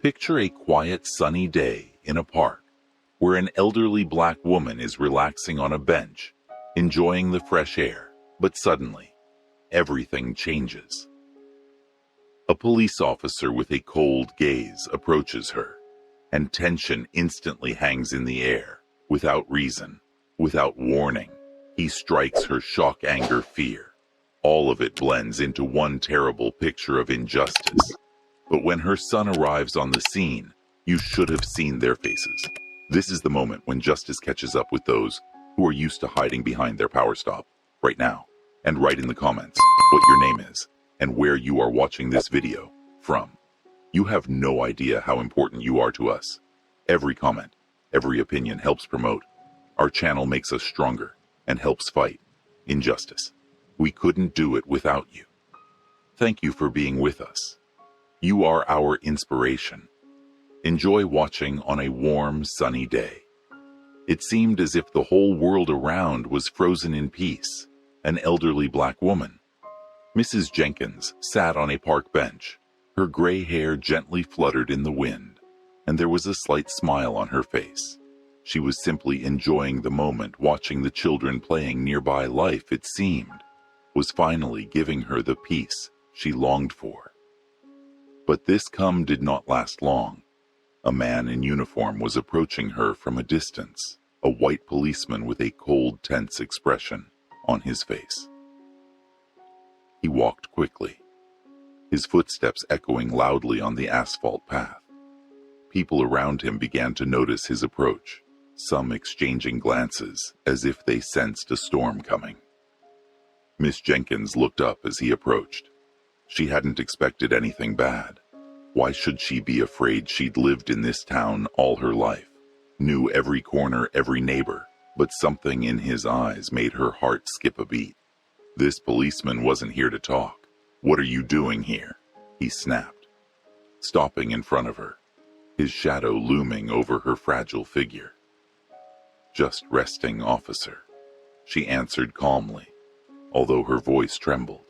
Picture a quiet, sunny day in a park where an elderly black woman is relaxing on a bench, enjoying the fresh air, but suddenly, everything changes. A police officer with a cold gaze approaches her, and tension instantly hangs in the air. Without reason, without warning, he strikes her shock, anger, fear. All of it blends into one terrible picture of injustice. But when her son arrives on the scene, you should have seen their faces. This is the moment when justice catches up with those who are used to hiding behind their power stop. Right now, and write in the comments what your name is and where you are watching this video from. You have no idea how important you are to us. Every comment, every opinion helps promote. Our channel makes us stronger and helps fight injustice. We couldn't do it without you. Thank you for being with us. You are our inspiration. Enjoy watching on a warm, sunny day. It seemed as if the whole world around was frozen in peace. An elderly black woman, Mrs. Jenkins, sat on a park bench. Her gray hair gently fluttered in the wind, and there was a slight smile on her face. She was simply enjoying the moment, watching the children playing nearby. Life, it seemed, was finally giving her the peace she longed for. But this calm did not last long. A man in uniform was approaching her from a distance, a white policeman with a cold, tense expression on his face. He walked quickly, his footsteps echoing loudly on the asphalt path. People around him began to notice his approach, some exchanging glances as if they sensed a storm coming. Miss Jenkins looked up as he approached. She hadn't expected anything bad. Why should she be afraid? She'd lived in this town all her life, knew every corner, every neighbor, but something in his eyes made her heart skip a beat. This policeman wasn't here to talk. "What are you doing here?" he snapped, stopping in front of her, his shadow looming over her fragile figure. "Just resting, officer," she answered calmly, although her voice trembled.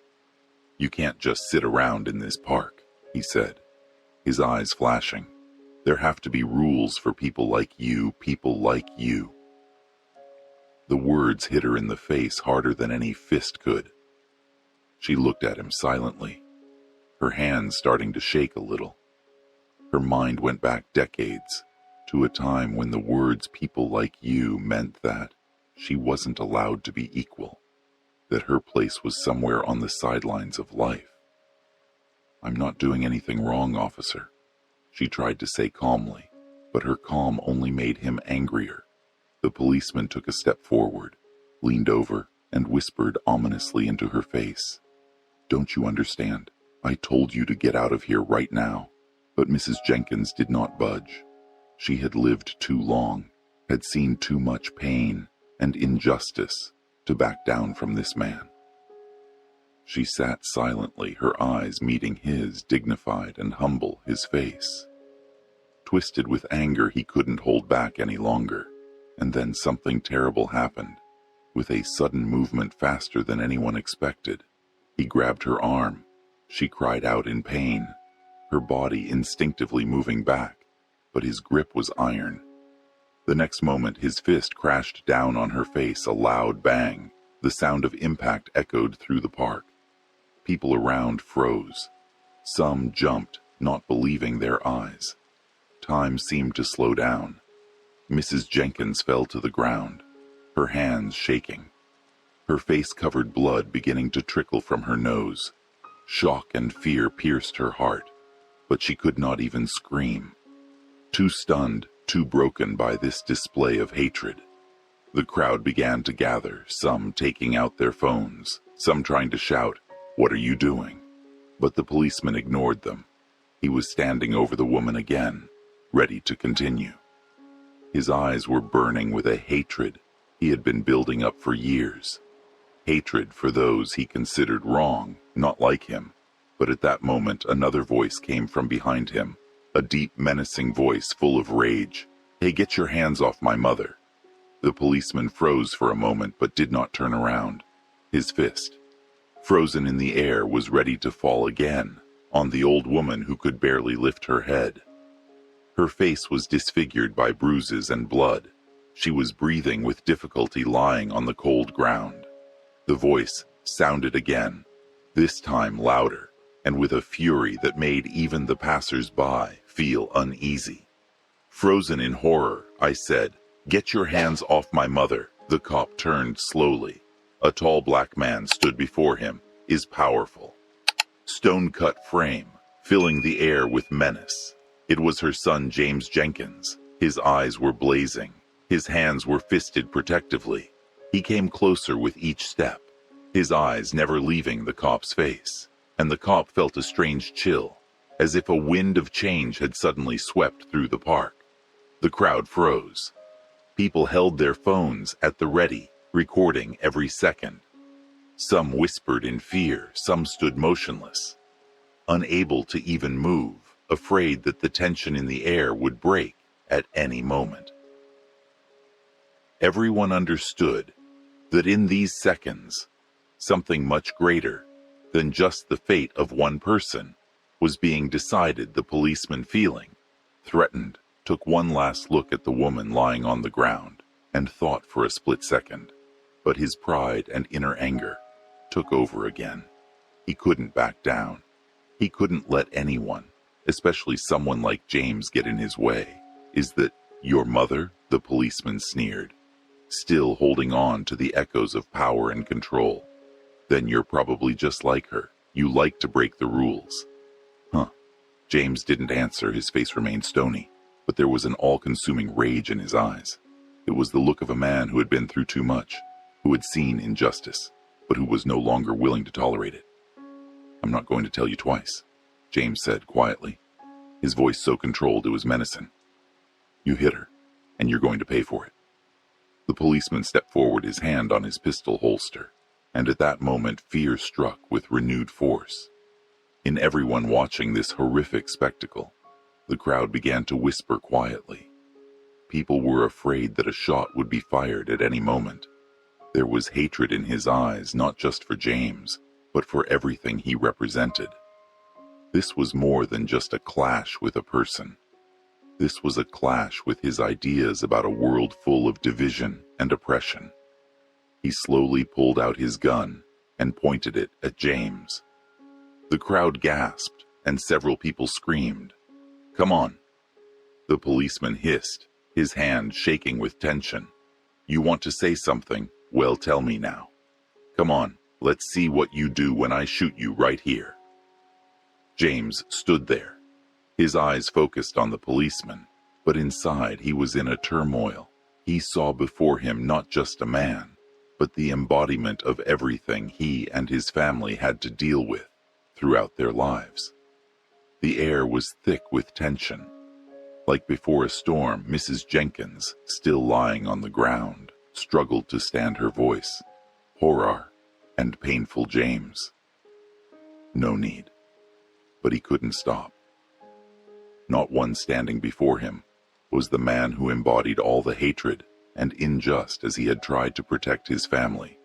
"You can't just sit around in this park," he said, his eyes flashing. "There have to be rules for people like you, people like you." The words hit her in the face harder than any fist could. She looked at him silently, her hands starting to shake a little. Her mind went back decades, to a time when the words "people like you" meant that she wasn't allowed to be equal, that her place was somewhere on the sidelines of life. "I'm not doing anything wrong, officer," she tried to say calmly, but her calm only made him angrier. The policeman took a step forward, leaned over, and whispered ominously into her face. "Don't you understand? I told you to get out of here right now." But Mrs. Jenkins did not budge. She had lived too long, had seen too much pain and injustice to back down from this man. She sat silently, her eyes meeting his, dignified and humble, his face twisted with anger he couldn't hold back any longer. And then something terrible happened. With a sudden movement faster than anyone expected, he grabbed her arm. She cried out in pain, her body instinctively moving back, but his grip was iron. The next moment, his fist crashed down on her face, a loud bang. The sound of impact echoed through the park. People around froze. Some jumped, not believing their eyes. Time seemed to slow down. Mrs. Jenkins fell to the ground, her hands shaking, her face covered, blood beginning to trickle from her nose. Shock and fear pierced her heart, but she could not even scream. Too stunned, too broken by this display of hatred. The crowd began to gather, some taking out their phones, some trying to shout, "What are you doing?" But the policeman ignored them. He was standing over the woman again, ready to continue. His eyes were burning with a hatred he had been building up for years. Hatred for those he considered wrong, not like him. But at that moment, another voice came from behind him, a deep, menacing voice full of rage. "Hey, get your hands off my mother." The policeman froze for a moment but did not turn around. His fist, frozen in the air, was ready to fall again on the old woman who could barely lift her head. Her face was disfigured by bruises and blood. She was breathing with difficulty, lying on the cold ground. The voice sounded again, this time louder, and with a fury that made even the passers-by feel uneasy. Frozen in horror, I said, "Get your hands off my mother." The cop turned slowly. A tall black man stood before him, his powerful, stone-cut frame filling the air with menace. It was her son, James Jenkins. His eyes were blazing. His hands were fisted protectively. He came closer with each step, his eyes never leaving the cop's face, and the cop felt a strange chill, as if a wind of change had suddenly swept through the park. The crowd froze. People held their phones at the ready, recording every second. Some whispered in fear, some stood motionless, unable to even move, afraid that the tension in the air would break at any moment. Everyone understood that in these seconds, something much greater than just the fate of one person was being decided. The policeman, feeling threatened, took one last look at the woman lying on the ground and thought for a split second. But his pride and inner anger took over again. He couldn't back down. He couldn't let anyone, especially someone like James, get in his way. "Is that your mother?" the policeman sneered, still holding on to the echoes of power and control. "Then you're probably just like her. You like to break the rules." Huh. James didn't answer. His face remained stony, but there was an all-consuming rage in his eyes. It was the look of a man who had been through too much, who had seen injustice, but who was no longer willing to tolerate it. "I'm not going to tell you twice," James said quietly, his voice so controlled it was menacing. "You hit her, and you're going to pay for it." The policeman stepped forward, his hand on his pistol holster, and at that moment fear struck with renewed force. In everyone watching this horrific spectacle, the crowd began to whisper quietly. People were afraid that a shot would be fired at any moment. There was hatred in his eyes, not just for James, but for everything he represented. This was more than just a clash with a person. This was a clash with his ideas about a world full of division and oppression. He slowly pulled out his gun and pointed it at James. The crowd gasped, and several people screamed. "Come on," the policeman hissed, his hand shaking with tension. "You want to say something? Well, tell me now. Come on, let's see what you do when I shoot you right here." James stood there, his eyes focused on the policeman, but inside he was in a turmoil. He saw before him not just a man, but the embodiment of everything he and his family had to deal with throughout their lives. The air was thick with tension. Like before a storm, Mrs. Jenkins, still lying on the ground, struggled to stand her voice. Horror and painful James. No need. But he couldn't stop. Not one standing before him was the man who embodied all the hatred and injustice as he had tried to protect his family.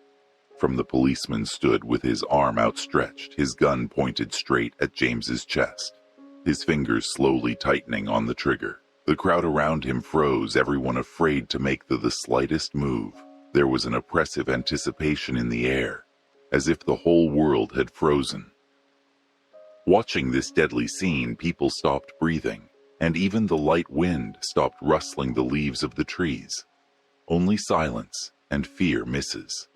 From the policeman stood with his arm outstretched, his gun pointed straight at James's chest, his fingers slowly tightening on the trigger. The crowd around him froze, everyone afraid to make the slightest move. There was an oppressive anticipation in the air, as if the whole world had frozen. Watching this deadly scene, people stopped breathing, and even the light wind stopped rustling the leaves of the trees. Only silence and fear misses.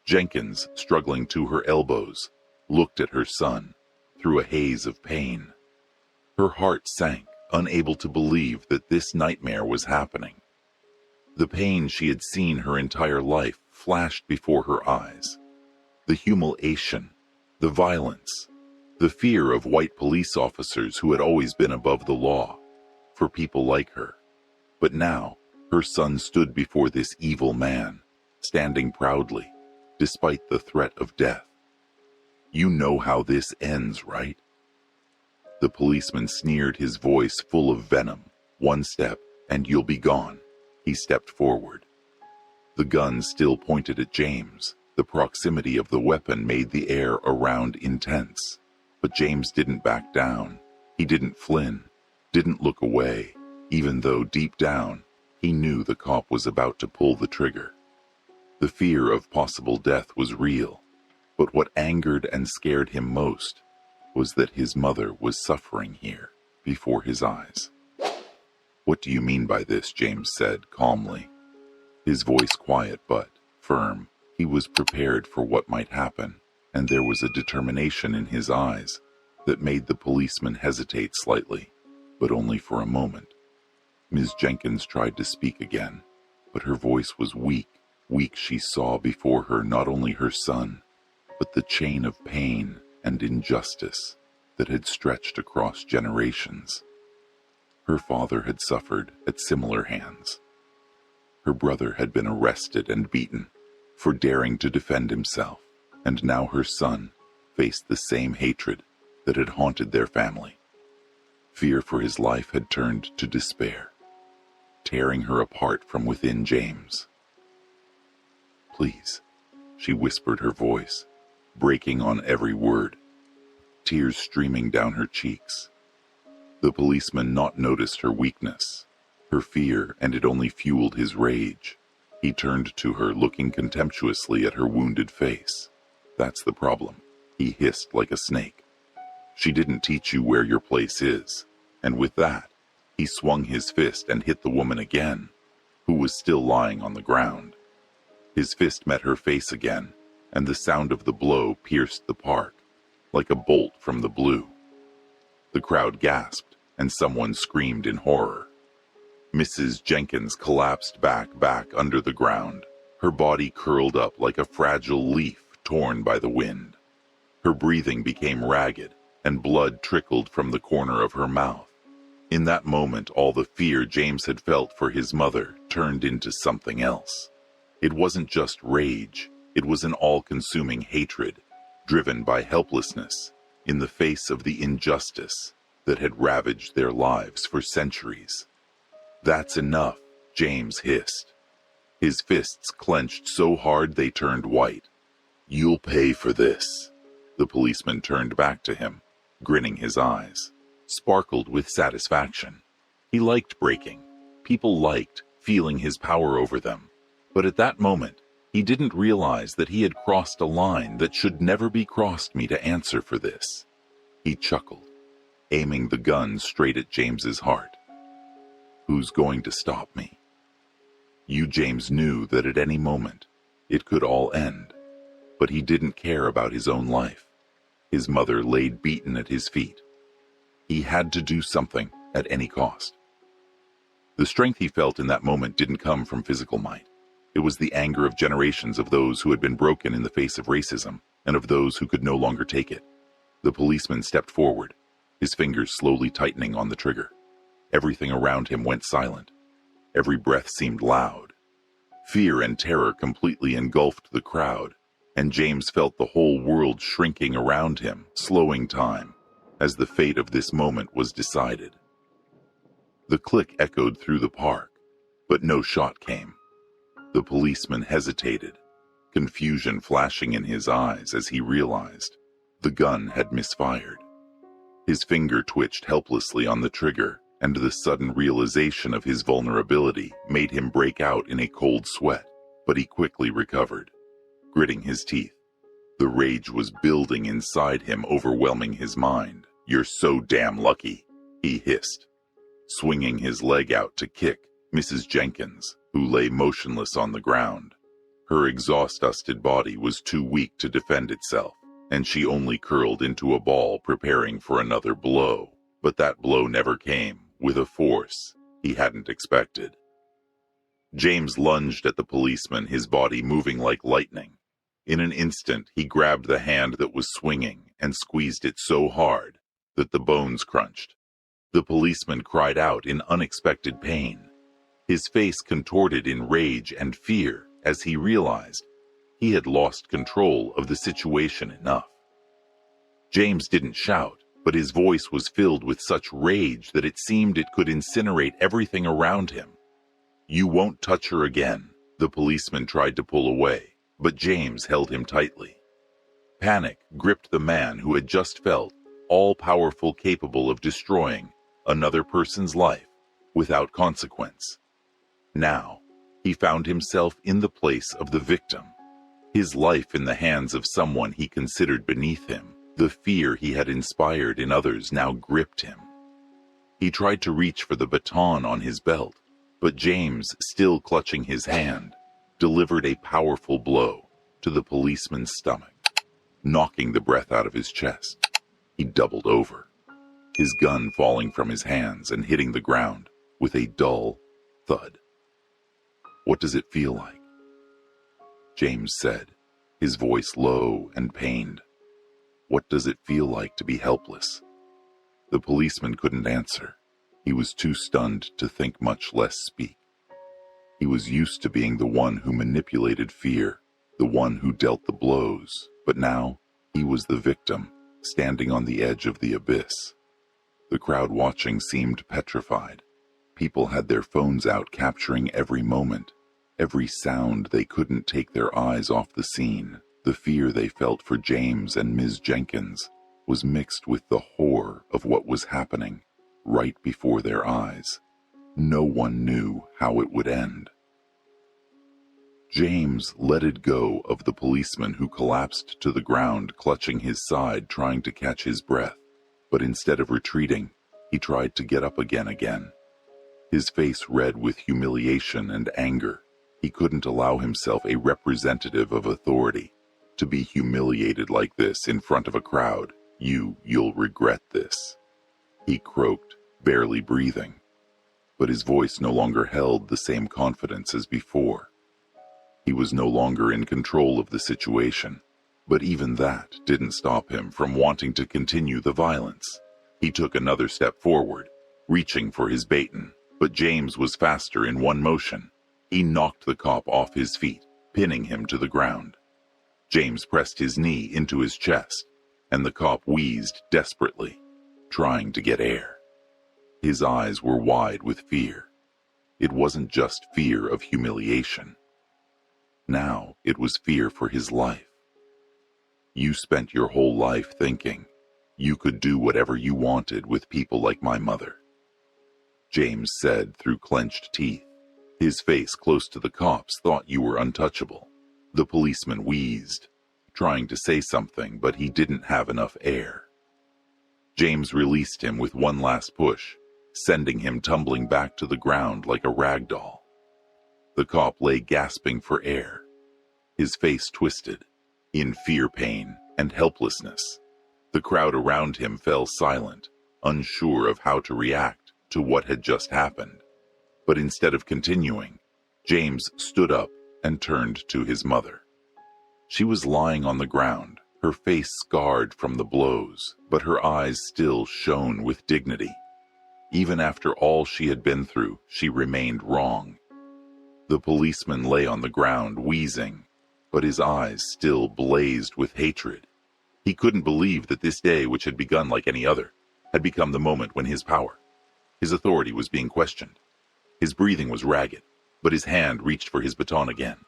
Jenkins, struggling to her elbows, looked at her son through a haze of pain. Her heart sank, unable to believe that this nightmare was happening. The pain she had seen her entire life flashed before her eyes. The humiliation, the violence, the fear of white police officers who had always been above the law for people like her. But now, her son stood before this evil man, standing proudly, despite the threat of death. "You know how this ends, right?" The policeman sneered, his voice full of venom. "One step, and you'll be gone." He stepped forward. The gun still pointed at James. The proximity of the weapon made the air around intense. But James didn't back down. He didn't flinch, didn't look away, even though deep down he knew the cop was about to pull the trigger. The fear of possible death was real, but what angered and scared him most was that his mother was suffering here before his eyes. "What do you mean by this?" James said calmly, his voice quiet but firm. He was prepared for what might happen, and there was a determination in his eyes that made the policeman hesitate slightly, but only for a moment. Ms. Jenkins tried to speak again, but her voice was weak. She saw before her not only her son, but the chain of pain and injustice that had stretched across generations. Her father had suffered at similar hands. Her brother had been arrested and beaten for daring to defend himself, and now her son faced the same hatred that had haunted their family. Fear for his life had turned to despair, tearing her apart from within James. "Please," she whispered, her voice breaking on every word, tears streaming down her cheeks. The policeman not noticed her weakness, her fear, and it only fueled his rage. He turned to her, looking contemptuously at her wounded face. "That's the problem," he hissed like a snake. "She didn't teach you where your place is." And with that, he swung his fist and hit the woman again, who was still lying on the ground. His fist met her face again, and the sound of the blow pierced the park, like a bolt from the blue. The crowd gasped, and someone screamed in horror. Mrs. Jenkins collapsed back under the ground, her body curled up like a fragile leaf torn by the wind. Her breathing became ragged, and blood trickled from the corner of her mouth. In that moment, all the fear James had felt for his mother turned into something else. It wasn't just rage, it was an all-consuming hatred, driven by helplessness in the face of the injustice that had ravaged their lives for centuries. "That's enough," James hissed, his fists clenched so hard they turned white. "You'll pay for this." The policeman turned back to him, grinning. His eyes sparkled with satisfaction. He liked breaking. People liked feeling his power over them. But at that moment, he didn't realize that he had crossed a line that should never be crossed. "Me to answer for this," he chuckled, aiming the gun straight at James's heart. "Who's going to stop me?" James knew that at any moment, it could all end. But he didn't care about his own life. His mother laid beaten at his feet. He had to do something at any cost. The strength he felt in that moment didn't come from physical might. It was the anger of generations of those who had been broken in the face of racism, and of those who could no longer take it. The policeman stepped forward, his fingers slowly tightening on the trigger. Everything around him went silent. Every breath seemed loud. Fear and terror completely engulfed the crowd, and James felt the whole world shrinking around him, slowing time, as the fate of this moment was decided. The click echoed through the park, but no shot came. The policeman hesitated, confusion flashing in his eyes as he realized the gun had misfired. His finger twitched helplessly on the trigger, and the sudden realization of his vulnerability made him break out in a cold sweat, but he quickly recovered, gritting his teeth. The rage was building inside him, overwhelming his mind. "You're so damn lucky," he hissed, swinging his leg out to kick Mrs. Jenkins, who lay motionless on the ground. Her exhausted body was too weak to defend itself, and she only curled into a ball, preparing for another blow. But that blow never came, with a force he hadn't expected. James lunged at the policeman, his body moving like lightning. In an instant, he grabbed the hand that was swinging and squeezed it so hard that the bones crunched. The policeman cried out in unexpected pain, his face contorted in rage and fear as he realized he had lost control of the situation enough. James didn't shout, but his voice was filled with such rage that it seemed it could incinerate everything around him. "You won't touch her again." The policeman tried to pull away, but James held him tightly. Panic gripped the man who had just felt all-powerful, capable of destroying another person's life without consequence. Now, he found himself in the place of the victim, his life in the hands of someone he considered beneath him. The fear he had inspired in others now gripped him. He tried to reach for the baton on his belt, but James, still clutching his hand, delivered a powerful blow to the policeman's stomach, knocking the breath out of his chest. He doubled over, his gun falling from his hands and hitting the ground with a dull thud. "What does it feel like?" James said, his voice low and pained. "What does it feel like to be helpless?" The policeman couldn't answer. He was too stunned to think, much less speak. He was used to being the one who manipulated fear, the one who dealt the blows, but now he was the victim, standing on the edge of the abyss. The crowd watching seemed petrified. People had their phones out, capturing every moment, every sound. They couldn't take their eyes off the scene. The fear they felt for James and Ms. Jenkins was mixed with the horror of what was happening right before their eyes. No one knew how it would end. James let go of the policeman, who collapsed to the ground, clutching his side, trying to catch his breath. But instead of retreating, he tried to get up again. His face red with humiliation and anger. He couldn't allow himself, a representative of authority, to be humiliated like this in front of a crowd. You'll regret this," he croaked, barely breathing. But his voice no longer held the same confidence as before. He was no longer in control of the situation, but even that didn't stop him from wanting to continue the violence. He took another step forward, reaching for his baton, but James was faster in one motion. He knocked the cop off his feet, pinning him to the ground. James pressed his knee into his chest, and the cop wheezed desperately, trying to get air. His eyes were wide with fear. It wasn't just fear of humiliation. Now it was fear for his life. "You spent your whole life thinking you could do whatever you wanted with people like my mother," James said through clenched teeth. His face close to the cop's. "Thought you were untouchable." The policeman wheezed, trying to say something, but he didn't have enough air. James released him with one last push, sending him tumbling back to the ground like a rag doll. The cop lay gasping for air, his face twisted, in fear, pain, and helplessness. The crowd around him fell silent, unsure of how to react to what had just happened. But instead of continuing, James stood up and turned to his mother. She was lying on the ground, her face scarred from the blows, but her eyes still shone with dignity. Even after all she had been through, she remained wrong. The policeman lay on the ground, wheezing, but his eyes still blazed with hatred. He couldn't believe that this day, which had begun like any other, had become the moment when his power, his authority, was being questioned. His breathing was ragged, but his hand reached for his baton again.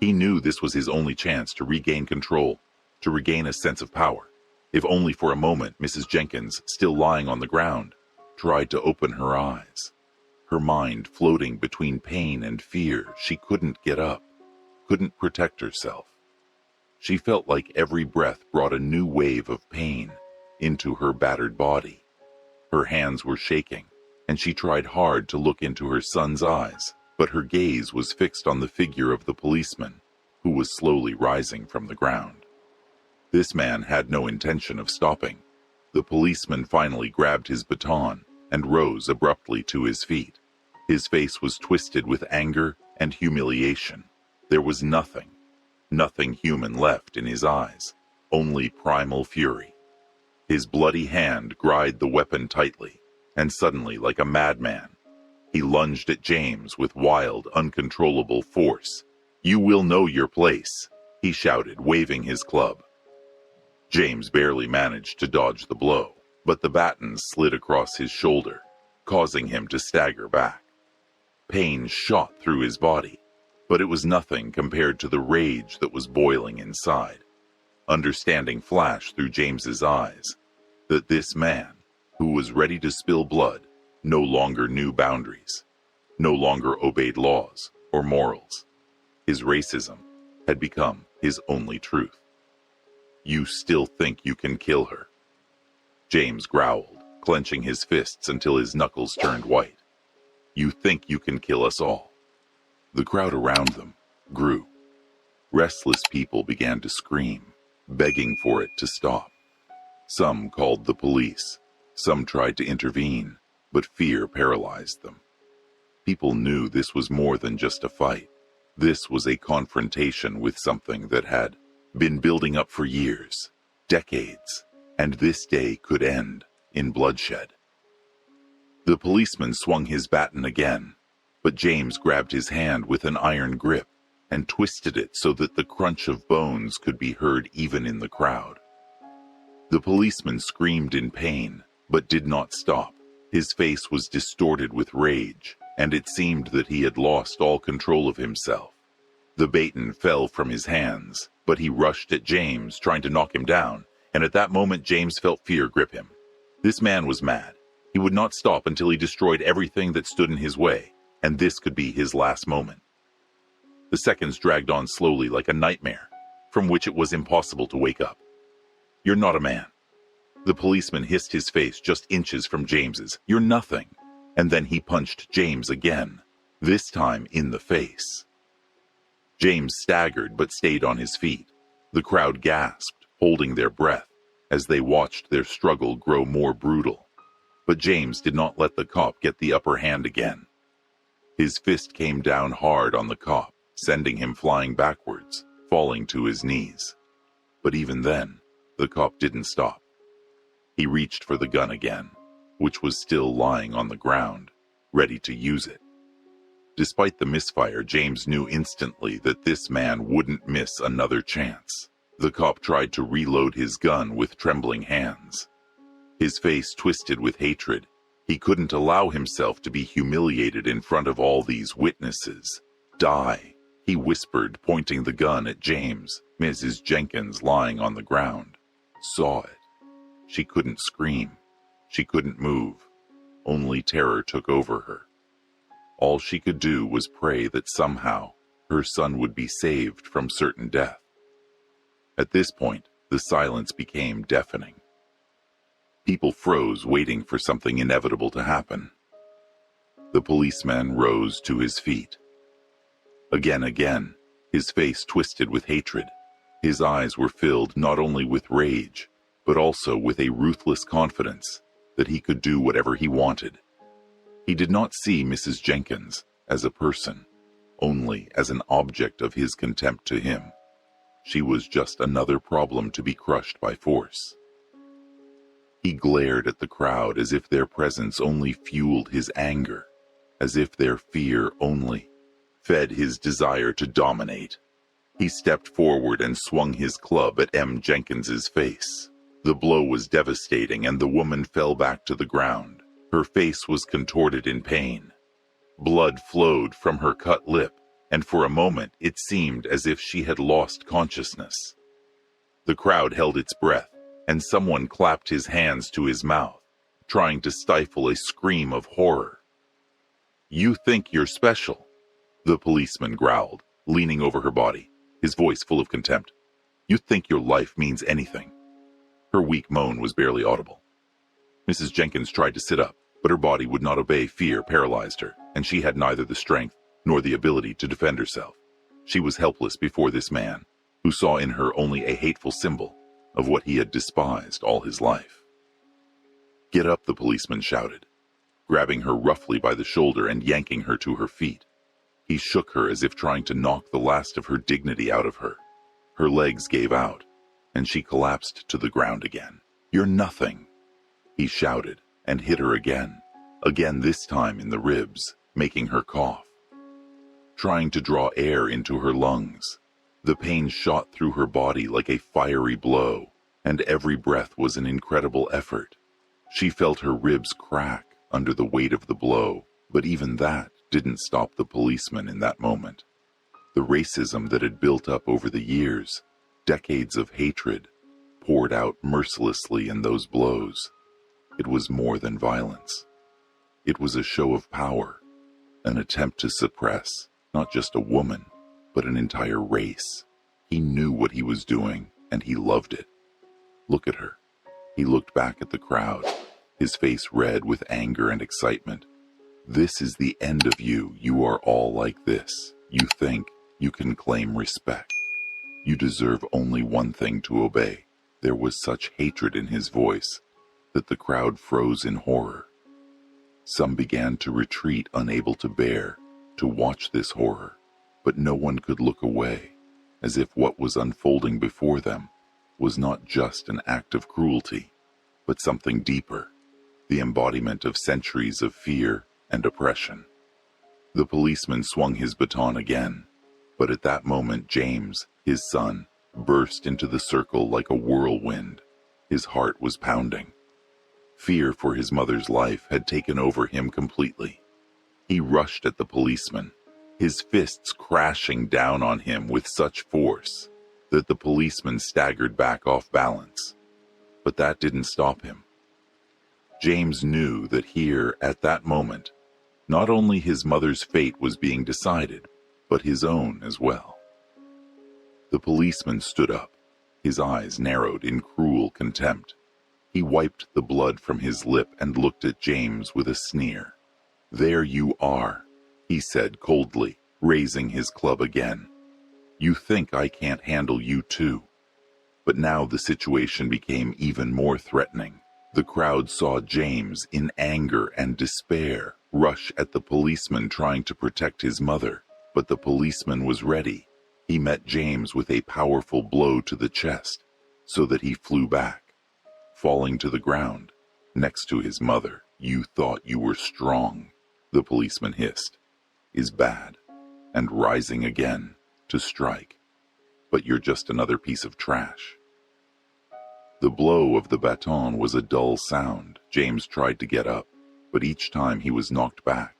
He knew this was his only chance to regain control, to regain a sense of power. If only for a moment, Mrs. Jenkins, still lying on the ground, tried to open her eyes. Her mind floating between pain and fear. She couldn't get up, couldn't protect herself. She felt like every breath brought a new wave of pain into her battered body. Her hands were shaking, and she tried hard to look into her son's eyes, but her gaze was fixed on the figure of the policeman, who was slowly rising from the ground. This man had no intention of stopping. The policeman finally grabbed his baton and rose abruptly to his feet. His face was twisted with anger and humiliation. There was nothing human left in his eyes, only primal fury. His bloody hand gripped the weapon tightly, and suddenly, like a madman, he lunged at James with wild, uncontrollable force. "You will know your place," he shouted, waving his club. James barely managed to dodge the blow, but the baton slid across his shoulder, causing him to stagger back. Pain shot through his body, but it was nothing compared to the rage that was boiling inside. Understanding flashed through James's eyes that this man who was ready to spill blood, no longer knew boundaries, no longer obeyed laws or morals. His racism had become his only truth. "You still think you can kill her?" James growled, clenching his fists until his knuckles turned white. "You think you can kill us all?" The crowd around them grew. Restless people began to scream, begging for it to stop. Some called the police. Some tried to intervene, but fear paralyzed them. People knew this was more than just a fight. This was a confrontation with something that had been building up for years, decades, and this day could end in bloodshed. The policeman swung his baton again, but James grabbed his hand with an iron grip and twisted it so that the crunch of bones could be heard even in the crowd. The policeman screamed in pain, but did not stop. His face was distorted with rage, and it seemed that he had lost all control of himself. The baton fell from his hands, but he rushed at James, trying to knock him down, and at that moment James felt fear grip him. This man was mad. He would not stop until he destroyed everything that stood in his way, and this could be his last moment. The seconds dragged on slowly like a nightmare, from which it was impossible to wake up. "You're not a man." The policeman hissed, his face just inches from James's. "You're nothing." And then he punched James again, this time in the face. James staggered but stayed on his feet. The crowd gasped, holding their breath, as they watched their struggle grow more brutal. But James did not let the cop get the upper hand again. His fist came down hard on the cop, sending him flying backwards, falling to his knees. But even then, the cop didn't stop. He reached for the gun again, which was still lying on the ground, ready to use it. Despite the misfire, James knew instantly that this man wouldn't miss another chance. The cop tried to reload his gun with trembling hands. His face twisted with hatred. He couldn't allow himself to be humiliated in front of all these witnesses. "Die," he whispered, pointing the gun at James. Mrs. Jenkins, lying on the ground, saw it. She couldn't scream. She couldn't move. Only terror took over her. All she could do was pray that somehow her son would be saved from certain death. At this point, the silence became deafening. People froze, waiting for something inevitable to happen. The policeman rose to his feet. Again, his face twisted with hatred. His eyes were filled not only with rage, but also with a ruthless confidence that he could do whatever he wanted. He did not see Mrs. Jenkins as a person, only as an object of his contempt to him. She was just another problem to be crushed by force. He glared at the crowd as if their presence only fueled his anger, as if their fear only fed his desire to dominate. He stepped forward and swung his club at M. Jenkins's face. The blow was devastating, and the woman fell back to the ground. Her face was contorted in pain. Blood flowed from her cut lip, and for a moment it seemed as if she had lost consciousness. The crowd held its breath, and someone clapped his hands to his mouth, trying to stifle a scream of horror. "You think you're special," the policeman growled, leaning over her body, his voice full of contempt. "You think your life means anything." Her weak moan was barely audible. Mrs. Jenkins tried to sit up, but her body would not obey. Fear paralyzed her, and she had neither the strength nor the ability to defend herself. She was helpless before this man, who saw in her only a hateful symbol of what he had despised all his life. "Get up," the policeman shouted, grabbing her roughly by the shoulder and yanking her to her feet. He shook her as if trying to knock the last of her dignity out of her. Her legs gave out, and she collapsed to the ground again. "You're nothing," he shouted, and hit her again, this time in the ribs, making her cough. Trying to draw air into her lungs, the pain shot through her body like a fiery blow, and every breath was an incredible effort. She felt her ribs crack under the weight of the blow, but even that didn't stop the policeman in that moment. The racism that had built up over the years, decades of hatred, poured out mercilessly in those blows. It was more than violence. It was a show of power, an attempt to suppress not just a woman, but an entire race. He knew what he was doing, and he loved it. Look at her. He looked back at the crowd, his face red with anger and excitement. This is the end of you. You are all like this. You think you can claim respect. You deserve only one thing to obey. There was such hatred in his voice that the crowd froze in horror. Some began to retreat, unable to bear to watch this horror, but no one could look away, as if what was unfolding before them was not just an act of cruelty, but something deeper, the embodiment of centuries of fear and oppression. The policeman swung his baton again, but at that moment James, his son, burst into the circle like a whirlwind. His heart was pounding. Fear for his mother's life had taken over him completely. He rushed at the policeman, his fists crashing down on him with such force that the policeman staggered back off balance. But that didn't stop him. James knew that here, at that moment, not only his mother's fate was being decided, but his own as well. The policeman stood up, his eyes narrowed in cruel contempt. He wiped the blood from his lip and looked at James with a sneer. "There you are," he said coldly, raising his club again. "You think I can't handle you too." But now the situation became even more threatening. The crowd saw James, in anger and despair, rush at the policeman trying to protect his mother. But the policeman was ready. He met James with a powerful blow to the chest, so that he flew back, falling to the ground next to his mother. "You thought you were strong," the policeman hissed, "is bad, and rising again to strike. But you're just another piece of trash." The blow of the baton was a dull sound. James tried to get up, but each time he was knocked back.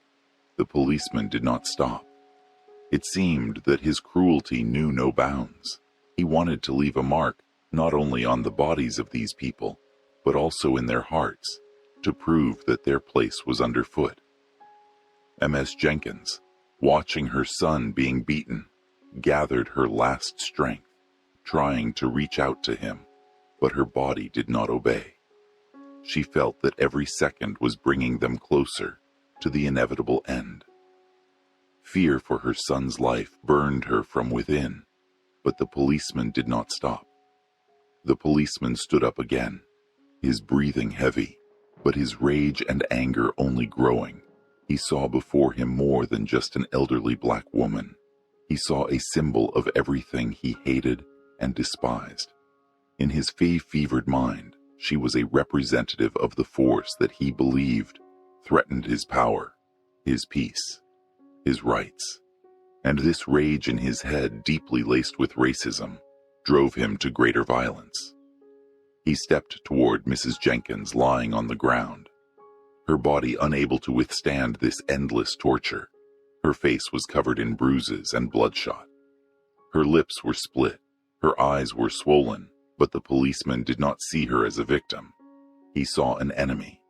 The policeman did not stop. It seemed that his cruelty knew no bounds. He wanted to leave a mark not only on the bodies of these people, but also in their hearts, to prove that their place was underfoot. Ms. Jenkins, watching her son being beaten, gathered her last strength, trying to reach out to him, but her body did not obey. She felt that every second was bringing them closer to the inevitable end. Fear for her son's life burned her from within, but the policeman did not stop. The policeman stood up again, his breathing heavy, but his rage and anger only growing. He saw before him more than just an elderly black woman. He saw a symbol of everything he hated and despised. In his fevered mind, she was a representative of the force that he believed threatened his power, his peace, his rights. And this rage in his head, deeply laced with racism, drove him to greater violence. He stepped toward Mrs. Jenkins lying on the ground, her body unable to withstand this endless torture. Her face was covered in bruises and bloodshot. Her lips were split, her eyes were swollen, but the policeman did not see her as a victim. He saw an enemy,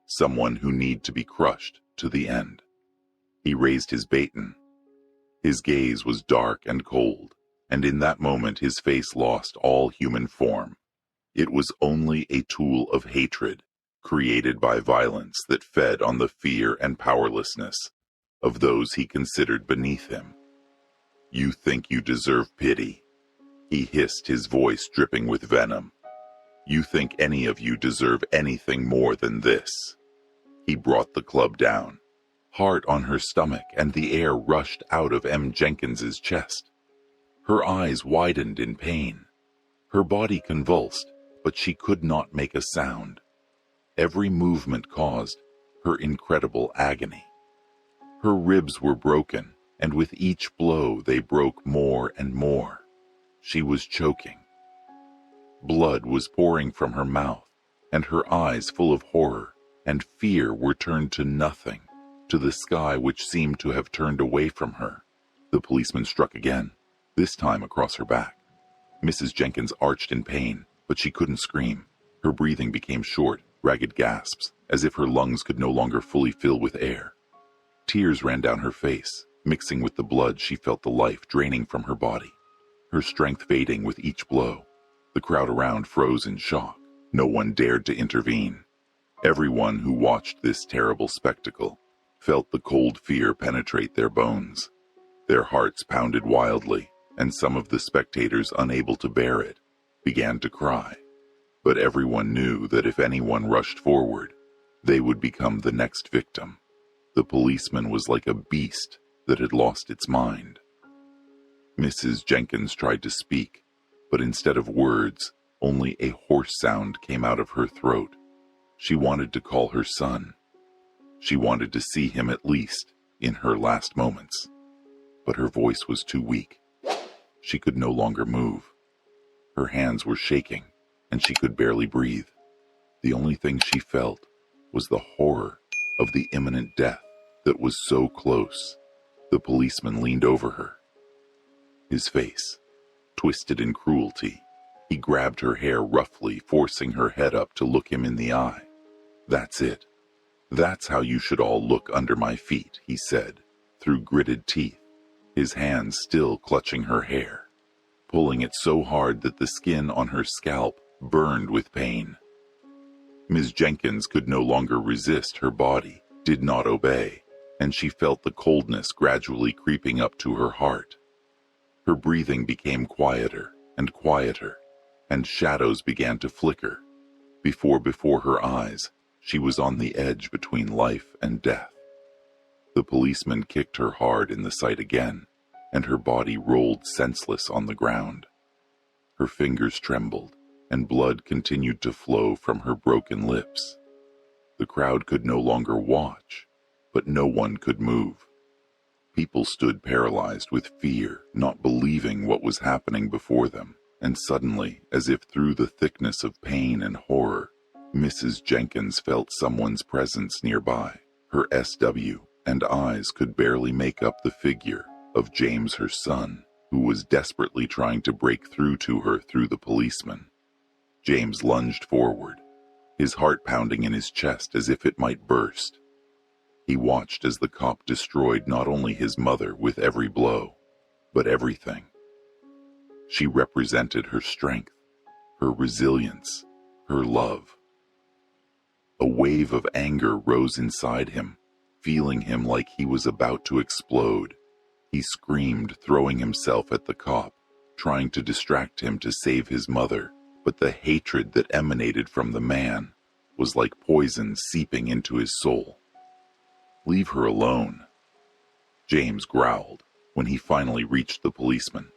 someone who needed to be crushed to the end. He raised his baton. His gaze was dark and cold, and in that moment his face lost all human form. It was only a tool of hatred, created by violence that fed on the fear and powerlessness of those he considered beneath him. "You think you deserve pity," he hissed, his voice dripping with venom. "You think any of you deserve anything more than this?" He brought the club down, hard on her stomach, and the air rushed out of M. Jenkins's chest. Her eyes widened in pain. Her body convulsed, but she could not make a sound. Every movement caused her incredible agony. Her ribs were broken, and with each blow they broke more and more. She was choking. Blood was pouring from her mouth, and her eyes, full of horror and fear, were turned to nothing, to the sky which seemed to have turned away from her. The policeman struck again, this time across her back. Mrs. Jenkins arched in pain, but she couldn't scream. Her breathing became short, ragged gasps, as if her lungs could no longer fully fill with air. Tears ran down her face, mixing with the blood. She felt the life draining from her body, her strength fading with each blow. The crowd around froze in shock. No one dared to intervene. Everyone who watched this terrible spectacle felt the cold fear penetrate their bones. Their hearts pounded wildly, and some of the spectators, unable to bear it, began to cry. But everyone knew that if anyone rushed forward, they would become the next victim. The policeman was like a beast that had lost its mind. Mrs. Jenkins tried to speak, but instead of words, only a hoarse sound came out of her throat. She wanted to call her son. She wanted to see him at least in her last moments. But her voice was too weak. She could no longer move. Her hands were shaking, and she could barely breathe. The only thing she felt was the horror of the imminent death that was so close. The policeman leaned over her. His face twisted in cruelty. He grabbed her hair roughly, forcing her head up to look him in the eye. "That's it. That's how you should all look under my feet," he said, through gritted teeth, his hands still clutching her hair, pulling it so hard that the skin on her scalp burned with pain. Ms. Jenkins could no longer resist. Her body did not obey, and she felt the coldness gradually creeping up to her heart. Her breathing became quieter and quieter, and shadows began to flicker. Before her eyes, she was on the edge between life and death. The policeman kicked her hard in the side again, and her body rolled senseless on the ground. Her fingers trembled, and blood continued to flow from her broken lips. The crowd could no longer watch, but no one could move. People stood paralyzed with fear, not believing what was happening before them, and suddenly, as if through the thickness of pain and horror, Mrs. Jenkins felt someone's presence nearby. Her SW and eyes could barely make up the figure of James, her son, who was desperately trying to break through to her through the policeman. James lunged forward, his heart pounding in his chest as if it might burst. He watched as the cop destroyed not only his mother with every blow, but everything. She represented her strength, her resilience, her love. A wave of anger rose inside him, feeling him like he was about to explode. He screamed, throwing himself at the cop, trying to distract him to save his mother, but the hatred that emanated from the man was like poison seeping into his soul. "Leave her alone," James growled when he finally reached the policeman.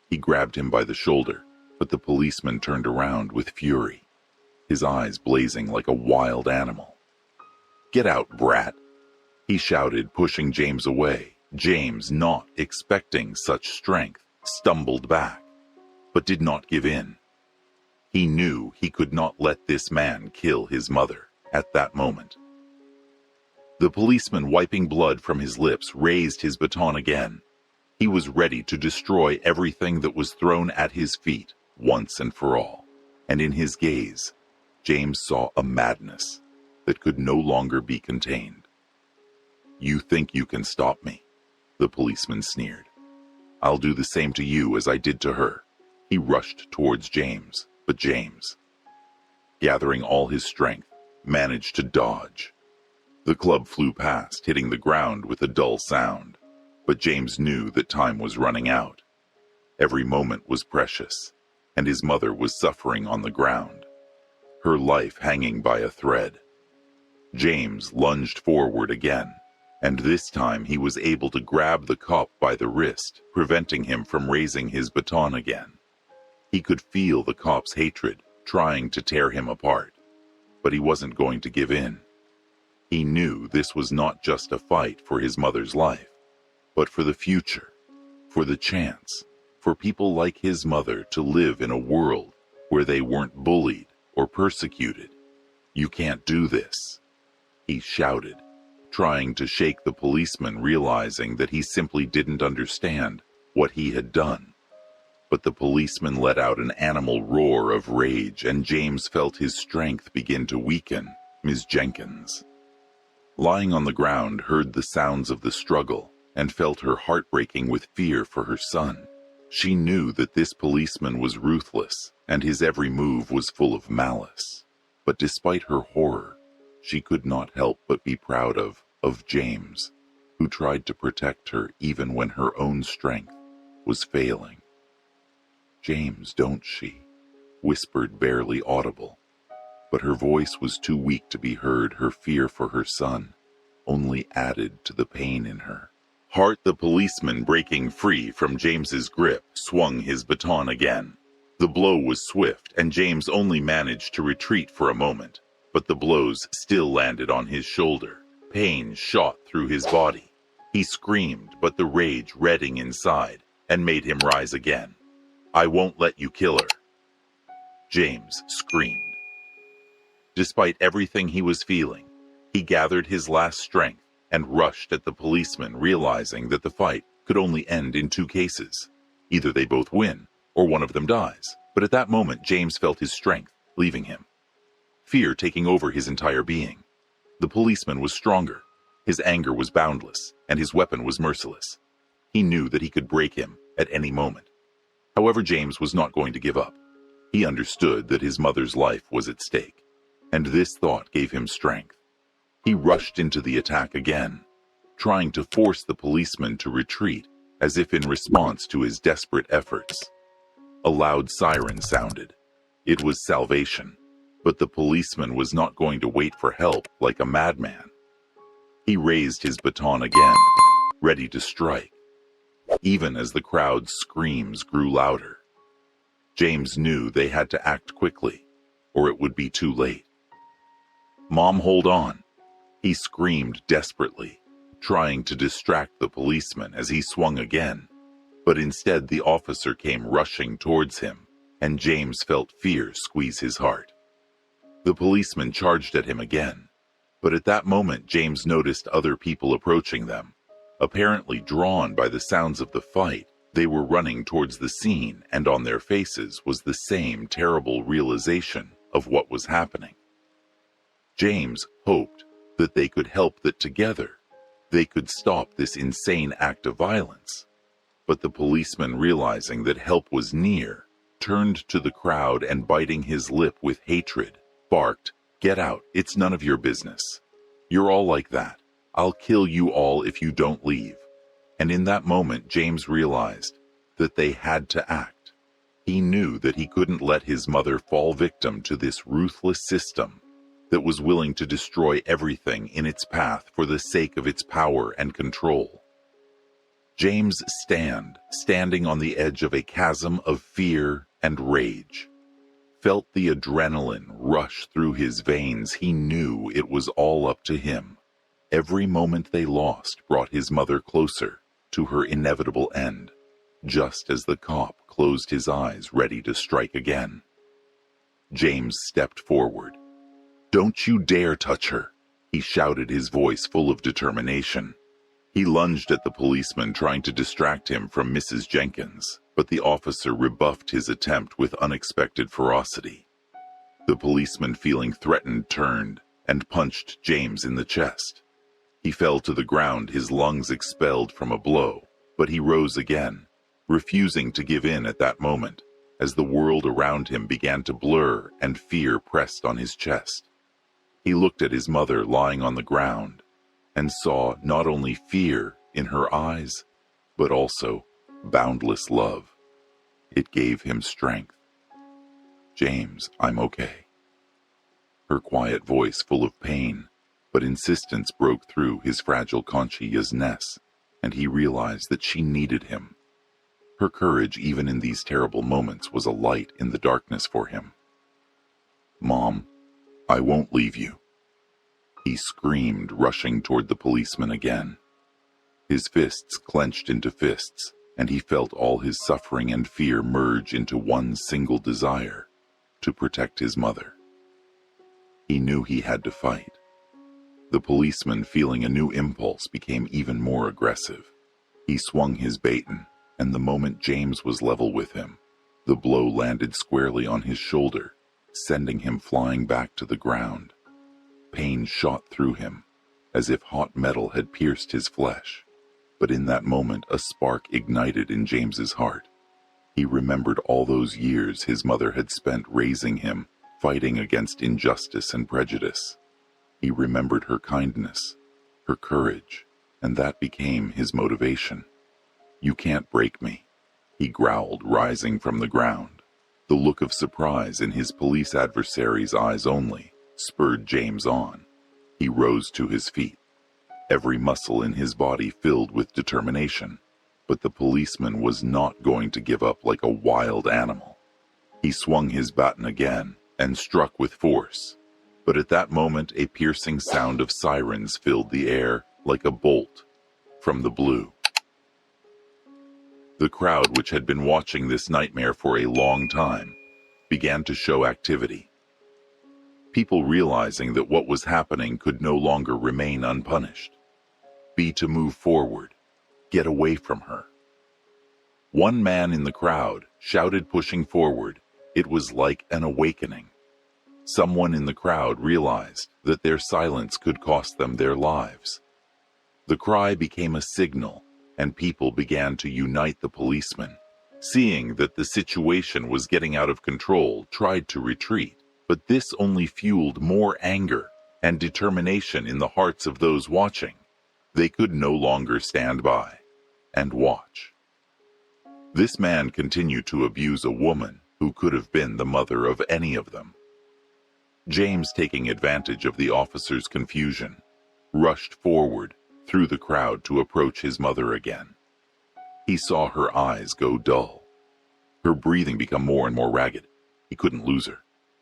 He grabbed him by the shoulder, but the policeman turned around with fury, his eyes blazing like a wild animal. "Get out, brat," he shouted, pushing James away. James, not expecting such strength, stumbled back, but did not give in. He knew he could not let this man kill his mother at that moment. The policeman, wiping blood from his lips, raised his baton again. He was ready to destroy everything that was thrown at his feet once and for all, and in his gaze, James saw a madness that could no longer be contained. "You think you can stop me?" the policeman sneered. "I'll do the same to you as I did to her." He rushed towards James, but James, gathering all his strength, managed to dodge. The club flew past, hitting the ground with a dull sound, but James knew that time was running out. Every moment was precious, and his mother was suffering on the ground, her life hanging by a thread. James lunged forward again, and this time he was able to grab the cop by the wrist, preventing him from raising his baton again. He could feel the cop's hatred trying to tear him apart, but he wasn't going to give in. He knew this was not just a fight for his mother's life, but for the future, for the chance for people like his mother to live in a world where they weren't bullied or persecuted. "You can't do this," he shouted, trying to shake the policeman, realizing that he simply didn't understand what he had done. But the policeman let out an animal roar of rage, and James felt his strength begin to weaken. Ms. Jenkins, lying on the ground, heard the sounds of the struggle and felt her heart breaking with fear for her son. She knew that this policeman was ruthless, and his every move was full of malice. But despite her horror, she could not help but be proud of James, who tried to protect her even when her own strength was failing. "James, don't she?" whispered, barely audible. But her voice was too weak to be heard. Her fear for her son only added to the pain in her heart. The policeman, breaking free from James's grip, swung his baton again. The blow was swift, and James only managed to retreat for a moment, but the blows still landed on his shoulder. Pain shot through his body. He screamed, but the rage redding inside and made him rise again. "I won't let you kill her," James screamed. Despite everything he was feeling, he gathered his last strength and rushed at the policeman, realizing that the fight could only end in two cases. Either they both win, or one of them dies. But at that moment, James felt his strength leaving him, fear taking over his entire being. The policeman was stronger, his anger was boundless, and his weapon was merciless. He knew that he could break him at any moment. However, James was not going to give up. He understood that his mother's life was at stake, and this thought gave him strength. He rushed into the attack again, trying to force the policeman to retreat, as if in response to his desperate efforts. A loud siren sounded. It was salvation, but the policeman was not going to wait for help like a madman. He raised his baton again, ready to strike, even as the crowd's screams grew louder. James knew they had to act quickly, or it would be too late. "Mom, hold on," he screamed desperately, trying to distract the policeman as he swung again. But instead, the officer came rushing towards him, and James felt fear squeeze his heart. The policeman charged at him again, but at that moment James noticed other people approaching them. Apparently drawn by the sounds of the fight, they were running towards the scene, and on their faces was the same terrible realization of what was happening. James hoped that they could help, that together they could stop this insane act of violence. But the policeman, realizing that help was near, turned to the crowd and, biting his lip with hatred, barked, "Get out, it's none of your business. You're all like that. I'll kill you all if you don't leave." And in that moment, James realized that they had to act. He knew that he couldn't let his mother fall victim to this ruthless system that was willing to destroy everything in its path for the sake of its power and control. James standing on the edge of a chasm of fear and rage, felt the adrenaline rush through his veins. He knew it was all up to him. Every moment they lost brought his mother closer to her inevitable end, just as the cop closed his eyes, ready to strike again. James stepped forward. "Don't you dare touch her," he shouted, his voice full of determination. He lunged at the policeman, trying to distract him from Mrs. Jenkins, but the officer rebuffed his attempt with unexpected ferocity. The policeman, feeling threatened, turned and punched James in the chest. He fell to the ground, his lungs expelled from a blow, but he rose again, refusing to give in at that moment, as the world around him began to blur and fear pressed on his chest. He looked at his mother lying on the ground and saw not only fear in her eyes, but also boundless love. It gave him strength. "James, I'm okay." Her quiet voice, full of pain, but insistence, broke through his fragile consciousness, and he realized that she needed him. Her courage, even in these terrible moments, was a light in the darkness for him. "Mom, I won't leave you," he screamed, rushing toward the policeman again. His fists clenched into fists, and he felt all his suffering and fear merge into one single desire: to protect his mother. He knew he had to fight. The policeman, feeling a new impulse, became even more aggressive. He swung his baton, And the moment James was level with him, the blow landed squarely on his shoulder, sending him flying back to the ground. Pain shot through him, as if hot metal had pierced his flesh. But in that moment, a spark ignited in James's heart. He remembered all those years his mother had spent raising him, fighting against injustice and prejudice. He remembered her kindness, her courage, and that became his motivation. "You can't break me," he growled, rising from the ground. The look of surprise in his police adversary's eyes only spurred James on. He rose to his feet, every muscle in his body filled with determination. But the policeman was not going to give up like a wild animal. He swung his baton again and struck with force. But at that moment, a piercing sound of sirens filled the air like a bolt from the blue. The crowd, which had been watching this nightmare for a long time, began to show activity. People realizing that what was happening could no longer remain unpunished. Be to move forward, get away from her. One man in the crowd shouted, pushing forward. It was like an awakening. Someone in the crowd realized that their silence could cost them their lives. The cry became a signal, and people began to unite. The policemen, seeing that the situation was getting out of control, tried to retreat, but this only fueled more anger and determination in the hearts of those watching. They could no longer stand by and watch. This man continued to abuse a woman who could have been the mother of any of them. James, taking advantage of the officer's confusion, rushed forward through the crowd to approach his mother again. He saw her eyes go dull, her breathing become more and more ragged. He couldn't lose her.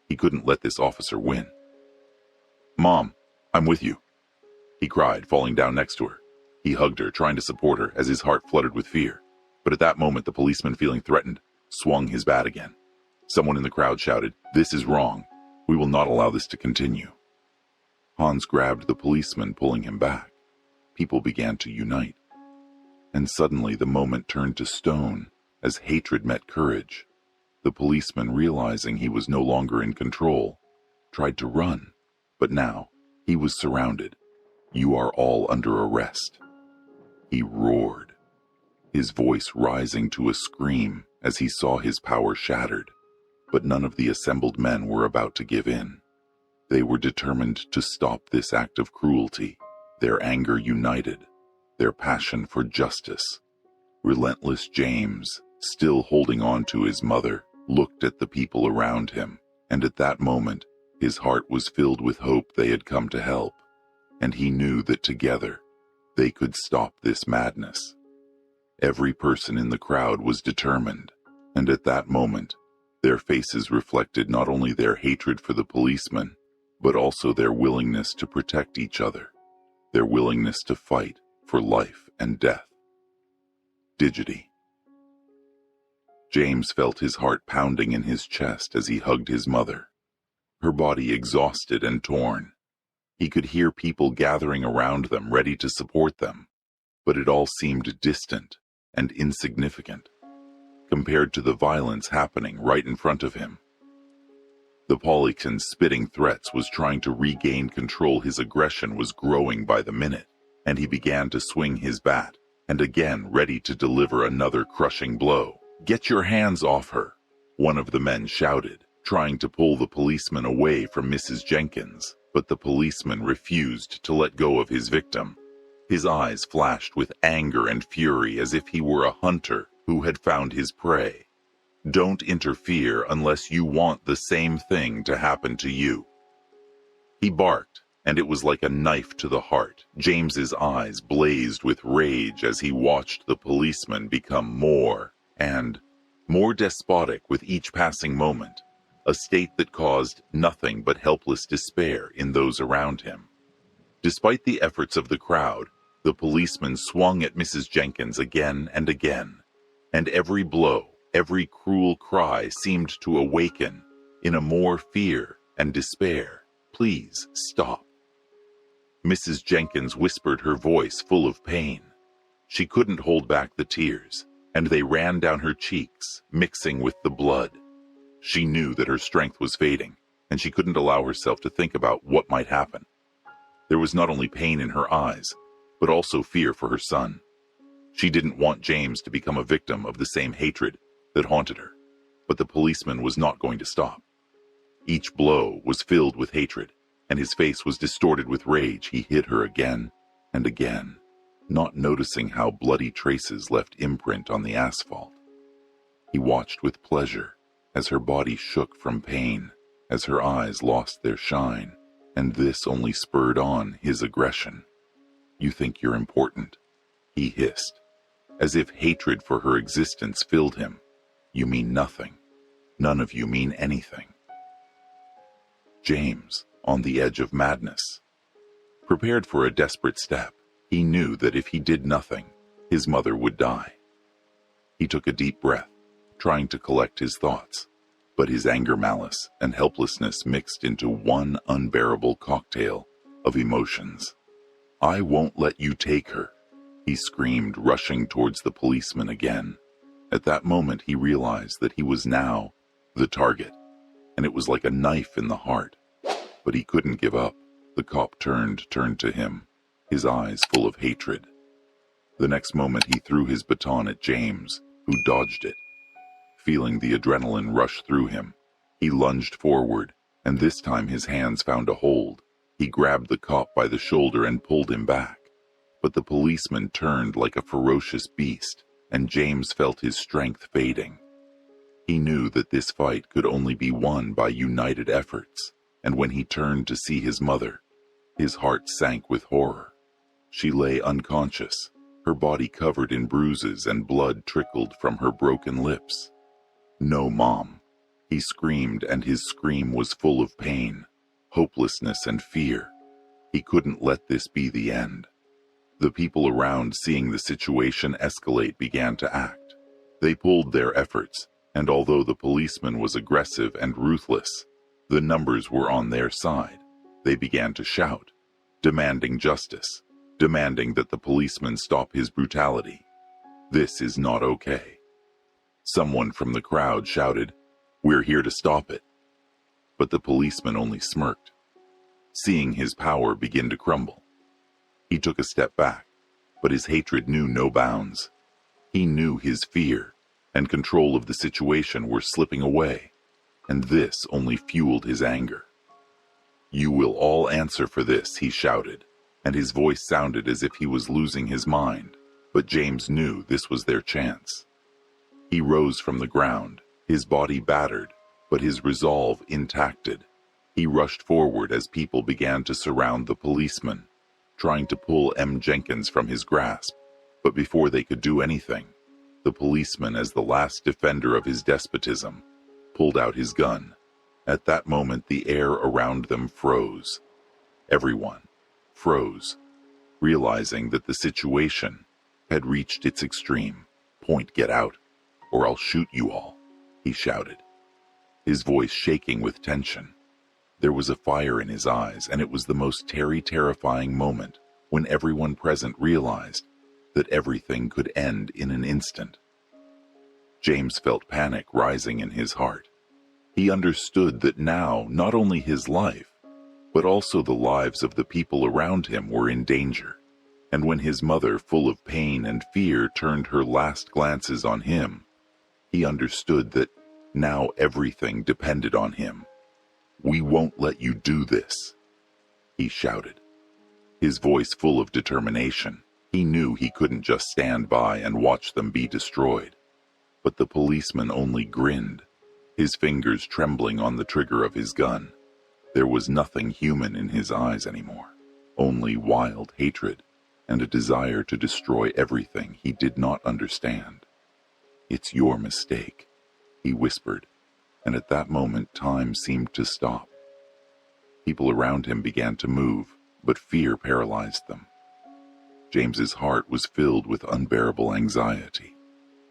He couldn't let this officer win. "Mom, I'm with you," he cried, falling down next to her. He hugged her, trying to support her as his heart fluttered with fear. But at that moment, the policeman, feeling threatened, swung his bat again. Someone in the crowd shouted, "This is wrong. We will not allow this to continue." Hans grabbed the policeman, pulling him back. People began to unite. And suddenly the moment turned to stone as hatred met courage. The policeman, realizing he was no longer in control, tried to run, but now he was surrounded. "You are all under arrest," he roared, his voice rising to a scream as he saw his power shattered. But none of the assembled men were about to give in. They were determined to stop this act of cruelty, their anger united, their passion for justice. Relentless James, still holding on to his mother, looked at the people around him, and at that moment, his heart was filled with hope. They had come to help, and he knew that together, they could stop this madness. Every person in the crowd was determined, and at that moment, their faces reflected not only their hatred for the policeman, but also their willingness to protect each other, their willingness to fight for life and death. Digity. James felt his heart pounding in his chest as he hugged his mother, her body exhausted and torn. He could hear people gathering around them, ready to support them, but it all seemed distant and insignificant compared to the violence happening right in front of him. The policeman, spitting threats, was trying to regain control. His aggression was growing by the minute, and he began to swing his bat, and again ready to deliver another crushing blow. "Get your hands off her," one of the men shouted, trying to pull the policeman away from Mrs. Jenkins, but the policeman refused to let go of his victim. His eyes flashed with anger and fury as if he were a hunter who had found his prey. "Don't interfere unless you want the same thing to happen to you," he barked, and it was like a knife to the heart. James's eyes blazed with rage as he watched the policeman become more and more despotic with each passing moment, a state that caused nothing but helpless despair in those around him. Despite the efforts of the crowd, the policeman swung at Mrs. Jenkins again and again, and every blow, every cruel cry seemed to awaken in a more fear and despair. "Please stop." Mrs. Jenkins whispered, her voice full of pain. She couldn't hold back the tears. and they ran down her cheeks, mixing with the blood. She knew that her strength was fading, and she couldn't allow herself to think about what might happen. There was not only pain in her eyes, but also fear for her son. She didn't want James to become a victim of the same hatred that haunted her, but the policeman was not going to stop. Each blow was filled with hatred, and his face was distorted with rage. He hit her again and again, not noticing how bloody traces left imprint on the asphalt. He watched with pleasure as her body shook from pain, as her eyes lost their shine, and this only spurred on his aggression. "You think you're important," he hissed, as if hatred for her existence filled him. "You mean nothing. None of you mean anything." James, on the edge of madness, prepared for a desperate step. He knew that if he did nothing, his mother would die. He took a deep breath, trying to collect his thoughts, but his anger, malice, and helplessness mixed into one unbearable cocktail of emotions. "I won't let you take her," he screamed, rushing towards the policeman again. At that moment, he realized that he was now the target, and it was like a knife in the heart. But he couldn't give up. The cop turned to him, his eyes full of hatred. The next moment, he threw his baton at James, who dodged it. Feeling the adrenaline rush through him, he lunged forward, and this time his hands found a hold. He grabbed the cop by the shoulder and pulled him back. But the policeman turned like a ferocious beast, and James felt his strength fading. He knew that this fight could only be won by united efforts, and when he turned to see his mother, his heart sank with horror. She lay unconscious, her body covered in bruises, and blood trickled from her broken lips. "No, Mom," he screamed, and his scream was full of pain, hopelessness, and fear. He couldn't let this be the end. The people around, seeing the situation escalate, began to act. They pulled their efforts, and although the policeman was aggressive and ruthless, the numbers were on their side. They began to shout, demanding justice, demanding that the policeman stop his brutality. "This is not okay." Someone from the crowd shouted, "We're here to stop it." But the policeman only smirked, seeing his power begin to crumble. He took a step back, but his hatred knew no bounds. He knew his fear and control of the situation were slipping away, and this only fueled his anger. "You will all answer for this," he shouted, and his voice sounded as if he was losing his mind, but James knew this was their chance. He rose from the ground, his body battered, but his resolve intacted. He rushed forward as people began to surround the policeman, trying to pull M. Jenkins from his grasp. But before they could do anything, the policeman, as the last defender of his despotism, pulled out his gun. At that moment, the air around them froze. Everyone froze, realizing that the situation had reached its extreme. "Point, get out, or I'll shoot you all," he shouted, his voice shaking with tension. There was a fire in his eyes, and it was the most terrifying moment when everyone present realized that everything could end in an instant. James felt panic rising in his heart. He understood that now not only his life, but also the lives of the people around him were in danger. And when his mother, full of pain and fear, turned her last glances on him, he understood that now everything depended on him. "We won't let you do this," he shouted, his voice full of determination. He knew he couldn't just stand by and watch them be destroyed. But the policeman only grinned, his fingers trembling on the trigger of his gun. There was nothing human in his eyes anymore, only wild hatred and a desire to destroy everything he did not understand. "It's your mistake," he whispered, and at that moment time seemed to stop. People around him began to move, but fear paralyzed them. James's heart was filled with unbearable anxiety.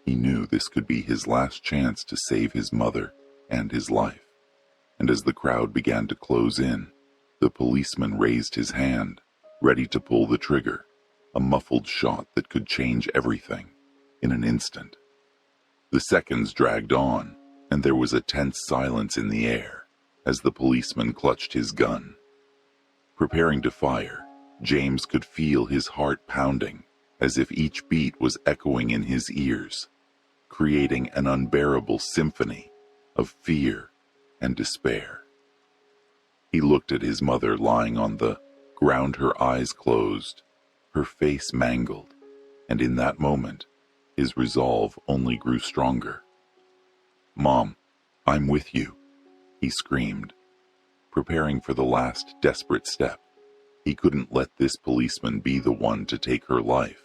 He knew this could be his last chance to save his mother and his life. And as the crowd began to close in, the policeman raised his hand, ready to pull the trigger, a muffled shot that could change everything in an instant. The seconds dragged on, and there was a tense silence in the air as the policeman clutched his gun. Preparing to fire, James could feel his heart pounding, as if each beat was echoing in his ears, creating an unbearable symphony of fear and despair. He looked at his mother lying on the ground, her eyes closed, her face mangled, and in that moment, his resolve only grew stronger. "Mom, I'm with you," he screamed, preparing for the last desperate step. He couldn't let this policeman be the one to take her life.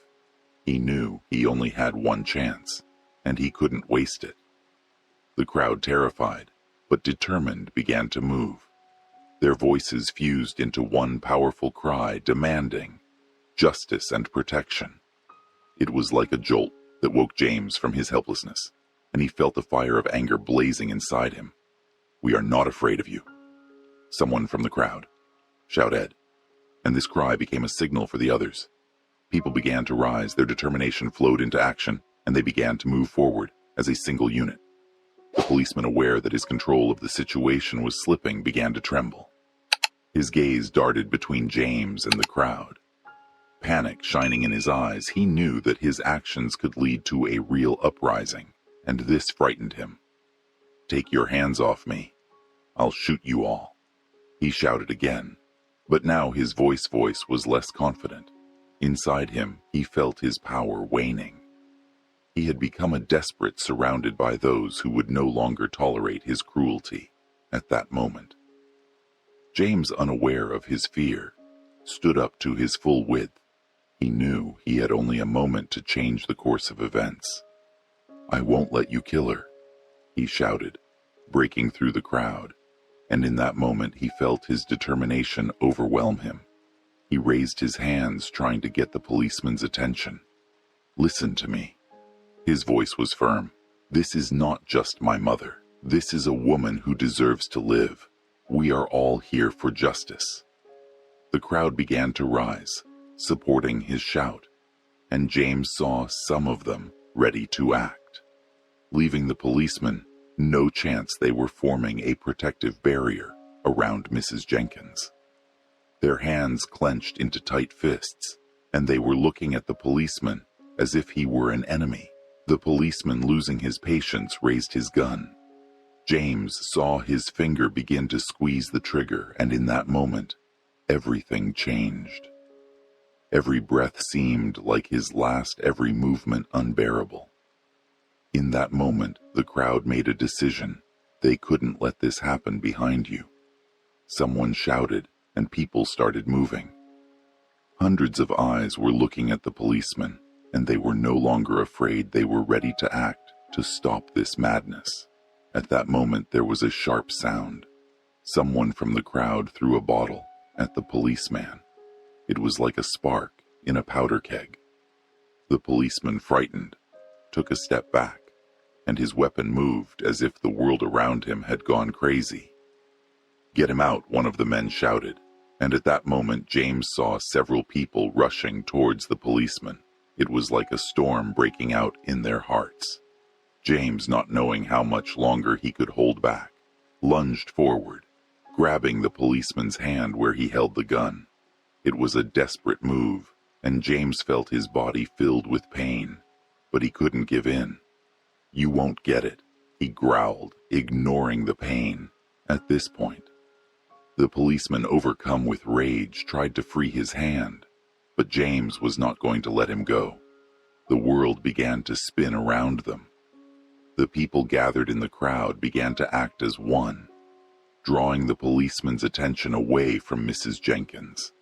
He knew he only had one chance, and he couldn't waste it. The crowd, terrified but determined, began to move. Their voices fused into one powerful cry demanding justice and protection. It was like a jolt that woke James from his helplessness, and he felt the fire of anger blazing inside him. "We are not afraid of you," someone from the crowd shouted, and this cry became a signal for the others. People began to rise, their determination flowed into action, and they began to move forward as a single unit. The policeman, aware that his control of the situation was slipping, began to tremble. His gaze darted between James and the crowd. Panic shining in his eyes, he knew that his actions could lead to a real uprising, and this frightened him. "Take your hands off me. I'll shoot you all," he shouted again, but now his voice was less confident. Inside him, he felt his power waning. He had become a desperate, surrounded by those who would no longer tolerate his cruelty. At that moment, James, unaware of his fear, stood up to his full width. He knew he had only a moment to change the course of events. "I won't let you kill her," he shouted, breaking through the crowd, and in that moment he felt his determination overwhelm him. He raised his hands, trying to get the policeman's attention. "Listen to me." His voice was firm. "This is not just my mother. This is a woman who deserves to live. We are all here for justice." The crowd began to rise, supporting his shout, and James saw some of them ready to act. Leaving the policeman no chance, they were forming a protective barrier around Mrs. Jenkins. Their hands clenched into tight fists, and they were looking at the policeman as if he were an enemy. The policeman, losing his patience, raised his gun. James saw his finger begin to squeeze the trigger, and in that moment, everything changed. Every breath seemed like his last, every movement unbearable. In that moment, the crowd made a decision. They couldn't let this happen behind you. Someone shouted, and people started moving. Hundreds of eyes were looking at the policeman, and they were no longer afraid. They were ready to act, to stop this madness. At that moment, there was a sharp sound. Someone from the crowd threw a bottle at the policeman. It was like a spark in a powder keg. The policeman, frightened, took a step back, and his weapon moved as if the world around him had gone crazy. "Get him out," one of the men shouted, and at that moment James saw several people rushing towards the policeman. It was like a storm breaking out in their hearts. James, not knowing how much longer he could hold back, lunged forward, grabbing the policeman's hand where he held the gun. It was a desperate move, and James felt his body filled with pain, but he couldn't give in. "You won't get it," he growled, ignoring the pain. At this point, the policeman, overcome with rage, tried to free his hand, but James was not going to let him go. The world began to spin around them. The people gathered in the crowd began to act as one, drawing the policeman's attention away from Mrs. Jenkins.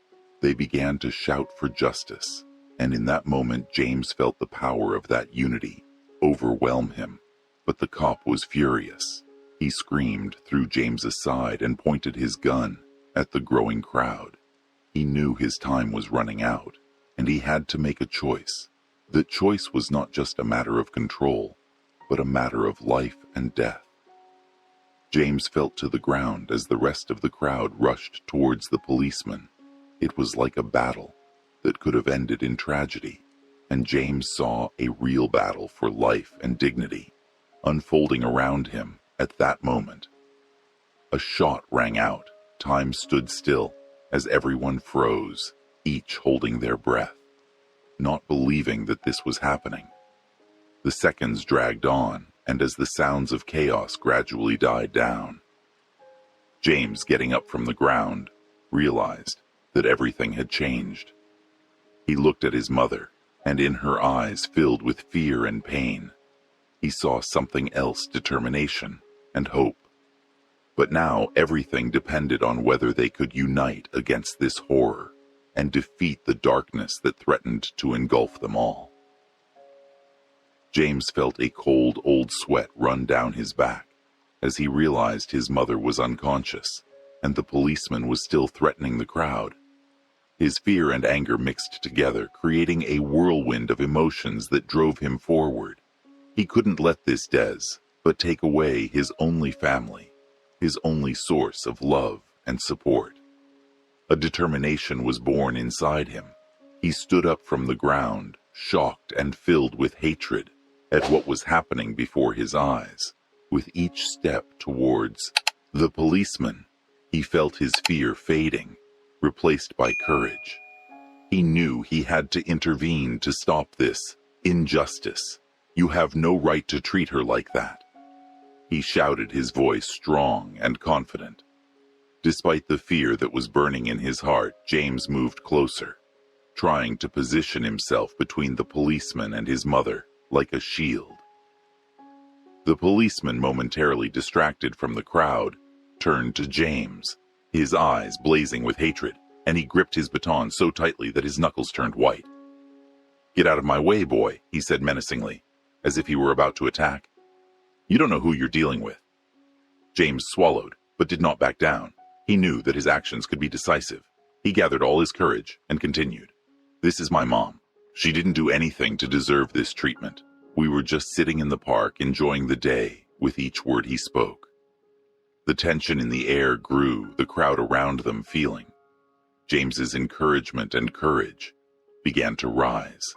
They began to shout for justice, and in that moment James felt the power of that unity overwhelm him. But the cop was furious. He screamed, threw James aside, and pointed his gun at the growing crowd. He knew his time was running out, and he had to make a choice. The choice was not just a matter of control, but a matter of life and death. James fell to the ground as the rest of the crowd rushed towards the policeman. It was like a battle that could have ended in tragedy, and James saw a real battle for life and dignity. unfolding around him at that moment. A shot rang out. Time stood still as everyone froze, each holding their breath, not believing that this was happening. The seconds dragged on, and as the sounds of chaos gradually died down, James, getting up from the ground, realized that everything had changed. He looked at his mother, and in her eyes filled with fear and pain, he saw something else: determination and hope. But now everything depended on whether they could unite against this horror and defeat the darkness that threatened to engulf them all. James felt a cold, old sweat run down his back as he realized his mother was unconscious and the policeman was still threatening the crowd. His fear and anger mixed together, creating a whirlwind of emotions that drove him forward. He couldn't let this but take away his only family, his only source of love and support. A determination was born inside him. He stood up from the ground, shocked and filled with hatred at what was happening before his eyes. With each step towards the policeman, he felt his fear fading, replaced by courage. He knew he had to intervene to stop this injustice. "You have no right to treat her like that," he shouted, his voice strong and confident. Despite the fear that was burning in his heart, James moved closer, trying to position himself between the policeman and his mother like a shield. The policeman, momentarily distracted from the crowd, turned to James, his eyes blazing with hatred, and he gripped his baton so tightly that his knuckles turned white. "Get out of my way, boy," he said menacingly, as if he were about to attack. "You don't know who you're dealing with." James swallowed, but did not back down. He knew that his actions could be decisive. He gathered all his courage and continued. "This is my mom. She didn't do anything to deserve this treatment. We were just sitting in the park enjoying the day," with each word he spoke. The tension in the air grew, the crowd around them feeling. James's encouragement and courage began to rise.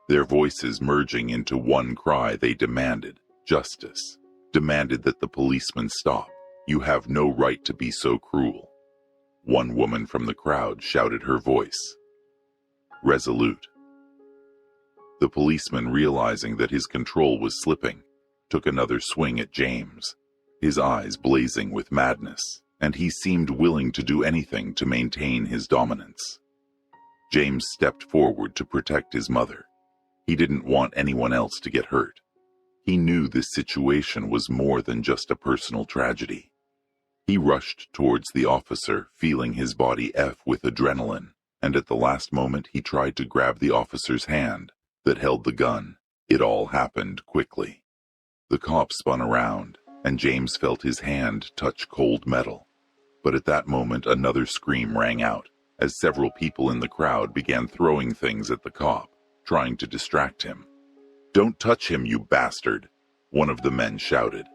Their voices merging into one cry, they demanded justice, demanded that the policeman stop. "You have no right to be so cruel." One woman from the crowd shouted, her voice resolute. The policeman, realizing that his control was slipping, took another swing at James, his eyes blazing with madness, and he seemed willing to do anything to maintain his dominance. James stepped forward to protect his mother. He didn't want anyone else to get hurt. He knew this situation was more than just a personal tragedy. He rushed towards the officer, feeling his body with adrenaline, and at the last moment he tried to grab the officer's hand that held the gun. It all happened quickly. The cop spun around, and James felt his hand touch cold metal. But at that moment another scream rang out, as several people in the crowd began throwing things at the cop, trying to distract him. "Don't touch him, you bastard," one of the men shouted.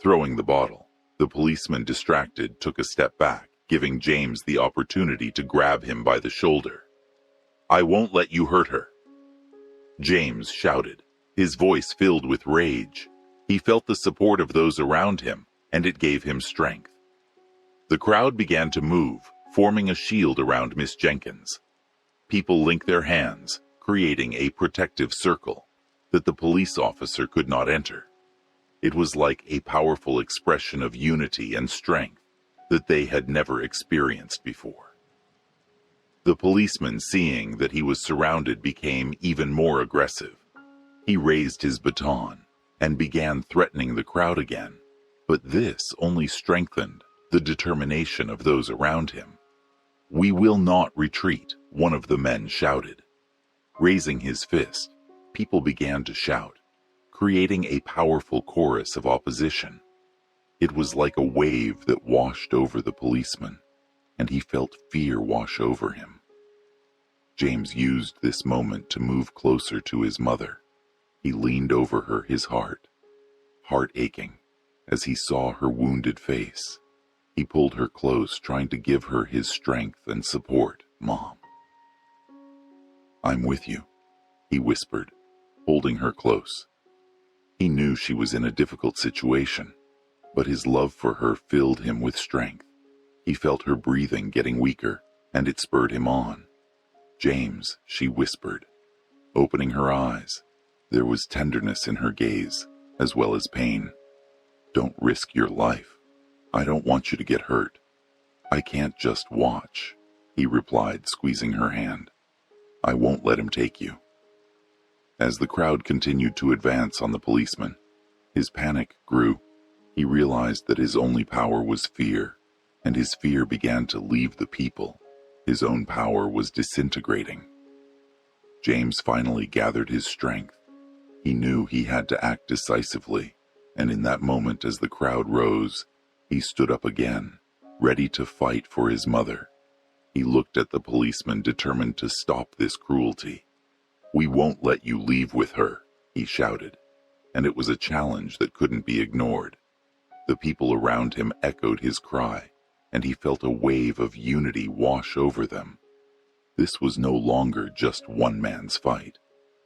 Throwing the bottle, the policeman, distracted, took a step back, giving James the opportunity to grab him by the shoulder. "I won't let you hurt her," James shouted, his voice filled with rage. He felt the support of those around him, and it gave him strength. The crowd began to move, forming a shield around Miss Jenkins. People linked their hands, creating a protective circle that the police officer could not enter. It was like a powerful expression of unity and strength that they had never experienced before. The policeman, seeing that he was surrounded, became even more aggressive. He raised his baton and began threatening the crowd again, but this only strengthened the determination of those around him. "We will not retreat," one of the men shouted. Raising his fist, people began to shout, creating a powerful chorus of opposition. It was like a wave that washed over the policeman, and he felt fear wash over him. James used this moment to move closer to his mother. He leaned over her, his heart aching, as he saw her wounded face. He pulled her close, trying to give her his strength and support. "Mom, I'm with you," he whispered, holding her close. He knew she was in a difficult situation, but his love for her filled him with strength. He felt her breathing getting weaker, and it spurred him on. "James," she whispered, opening her eyes. There was tenderness in her gaze, as well as pain. "Don't risk your life. I don't want you to get hurt." "I can't just watch," he replied, squeezing her hand. "I won't let him take you." As the crowd continued to advance on the policeman, his panic grew. He realized that his only power was fear, and his fear began to leave the people. His own power was disintegrating. James finally gathered his strength. He knew he had to act decisively, and in that moment, as the crowd rose, he stood up again, ready to fight for his mother. He looked at the policeman, determined to stop this cruelty. "We won't let you leave with her," he shouted, and it was a challenge that couldn't be ignored. The people around him echoed his cry, and he felt a wave of unity wash over them. This was no longer just one man's fight.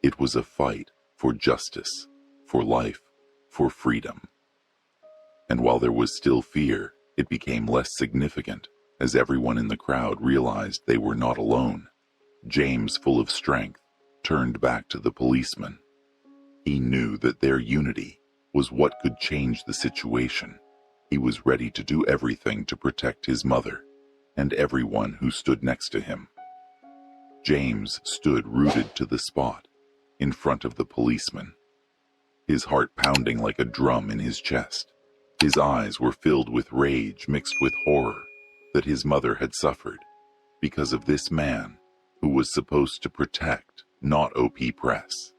It was a fight for justice, for life, for freedom. And while there was still fear, it became less significant as everyone in the crowd realized they were not alone. James, full of strength, turned back to the policeman. He knew that their unity was what could change the situation. He was ready to do everything to protect his mother and everyone who stood next to him. James stood rooted to the spot, in front of the policeman, his heart pounding like a drum in his chest. His eyes were filled with rage mixed with horror that his mother had suffered because of this man who was supposed to protect, not oppress.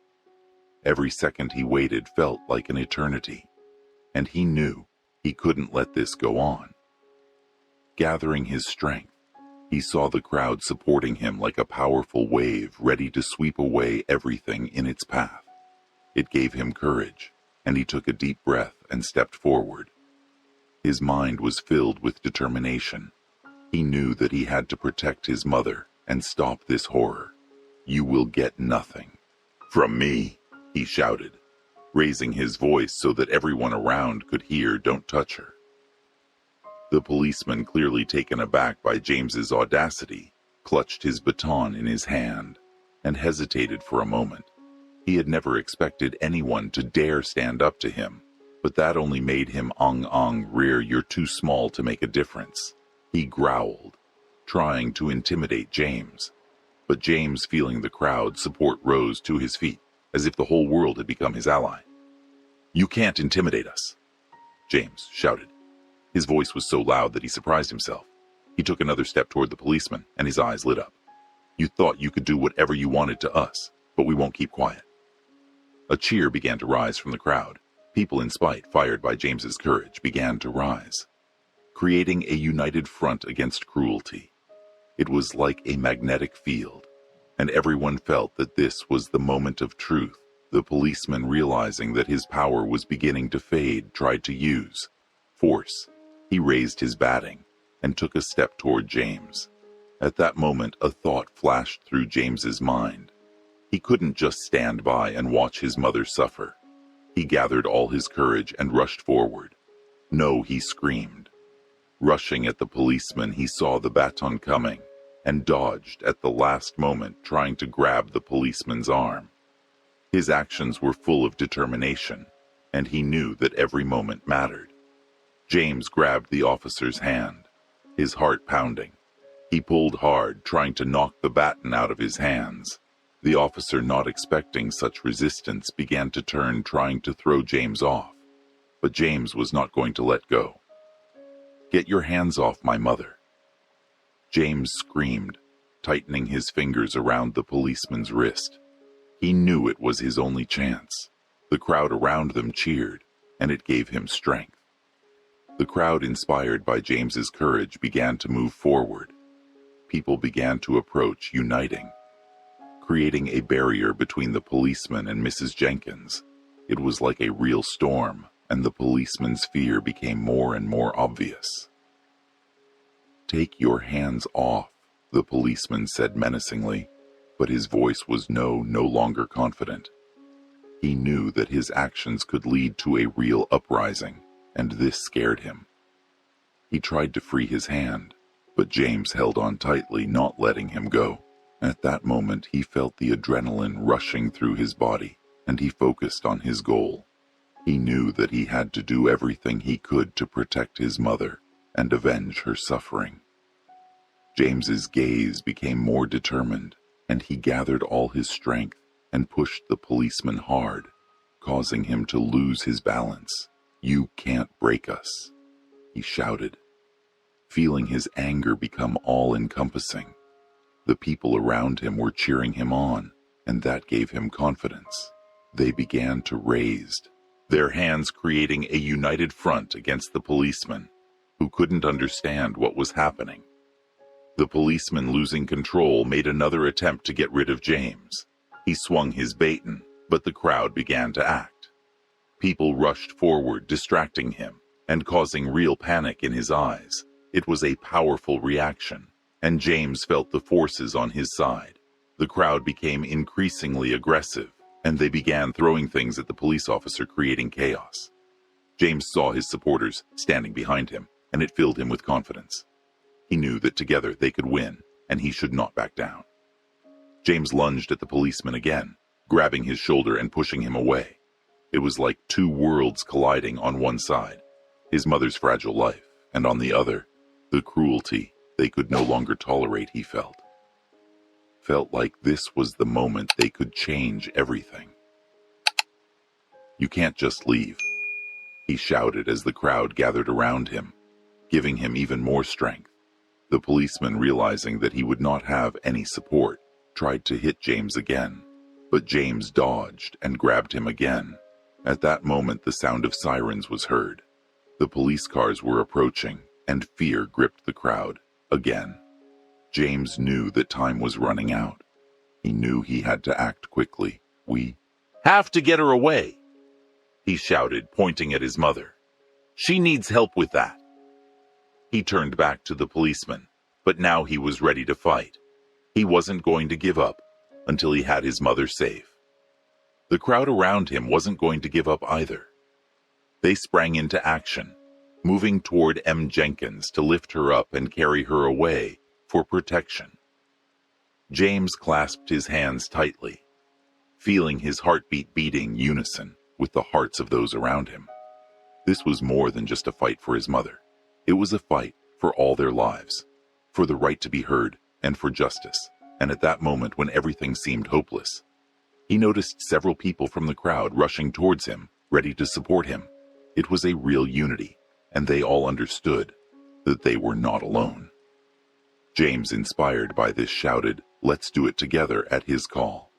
Every second he waited felt like an eternity, and he knew he couldn't let this go on. Gathering his strength, he saw the crowd supporting him like a powerful wave ready to sweep away everything in its path. It gave him courage, and he took a deep breath and stepped forward. His mind was filled with determination. He knew that he had to protect his mother and stop this horror. "You will get nothing from me," he shouted, raising his voice so that everyone around could hear. "Don't touch her." The policeman, clearly taken aback by James's audacity, clutched his baton in his hand and hesitated for a moment. He had never expected anyone to dare stand up to him, but that only made him rear. "You're too small to make a difference," he growled, trying to intimidate James. But James, feeling the crowd support, rose to his feet, as if the whole world had become his ally. "You can't intimidate us," James shouted. His voice was so loud that he surprised himself. He took another step toward the policeman, and his eyes lit up. "You thought you could do whatever you wanted to us, but we won't keep quiet." A cheer began to rise from the crowd. People, in spite, fired by James's courage, began to rise, creating a united front against cruelty. It was like a magnetic field, and everyone felt that this was the moment of truth. The policeman, realizing that his power was beginning to fade, tried to use force. He raised his batting and took a step toward James. At that moment, a thought flashed through James's mind. He couldn't just stand by and watch his mother suffer. He gathered all his courage and rushed forward. "No," he screamed. Rushing at the policeman, he saw the baton coming and dodged at the last moment, trying to grab the policeman's arm. His actions were full of determination, and he knew that every moment mattered. James grabbed the officer's hand, his heart pounding. He pulled hard, trying to knock the baton out of his hands. The officer, not expecting such resistance, began to turn, trying to throw James off. But James was not going to let go. "Get your hands off my mother," James screamed, tightening his fingers around the policeman's wrist. He knew it was his only chance. The crowd around them cheered, and it gave him strength. The crowd, inspired by James's courage, began to move forward. People began to approach, uniting, creating a barrier between the policeman and Mrs. Jenkins. It was like a real storm, and the policeman's fear became more and more obvious. "Take your hands off," the policeman said menacingly, but his voice was no longer confident. He knew that his actions could lead to a real uprising, and this scared him. He tried to free his hand, but James held on tightly, not letting him go. At that moment, he felt the adrenaline rushing through his body, and he focused on his goal. He knew that he had to do everything he could to protect his mother and avenge her suffering. James's gaze became more determined, and he gathered all his strength and pushed the policeman hard, causing him to lose his balance. "You can't break us," he shouted, feeling his anger become all-encompassing. The people around him were cheering him on, and that gave him confidence. They began to raise their hands, creating a united front against the policeman, who couldn't understand what was happening. The policeman, losing control, made another attempt to get rid of James. He swung his baton, but the crowd began to act. People rushed forward, distracting him and causing real panic in his eyes. It was a powerful reaction, and James felt the forces on his side. The crowd became increasingly aggressive, and they began throwing things at the police officer, creating chaos. James saw his supporters standing behind him, and it filled him with confidence. He knew that together they could win, and he should not back down. James lunged at the policeman again, grabbing his shoulder and pushing him away. It was like two worlds colliding. On one side, his mother's fragile life, and on the other, the cruelty they could no longer tolerate. He felt like this was the moment they could change everything. "You can't just leave," he shouted as the crowd gathered around him, giving him even more strength. The policeman, realizing that he would not have any support, tried to hit James again, but James dodged and grabbed him again. At that moment, the sound of sirens was heard. The police cars were approaching, and fear gripped the crowd again. James knew that time was running out. He knew he had to act quickly. "We have to get her away," he shouted, pointing at his mother. "She needs help with that." He turned back to the policeman, but now he was ready to fight. He wasn't going to give up until he had his mother safe. The crowd around him wasn't going to give up either. They sprang into action, moving toward M. Jenkins to lift her up and carry her away for protection. James clasped his hands tightly, feeling his heartbeat beating unison with the hearts of those around him. This was more than just a fight for his mother. It was a fight for all their lives, for the right to be heard and for justice. And at that moment, when everything seemed hopeless, he noticed several people from the crowd rushing towards him, ready to support him. It was a real unity, and they all understood that they were not alone. James, inspired by this, shouted, "Let's do it together," at his call.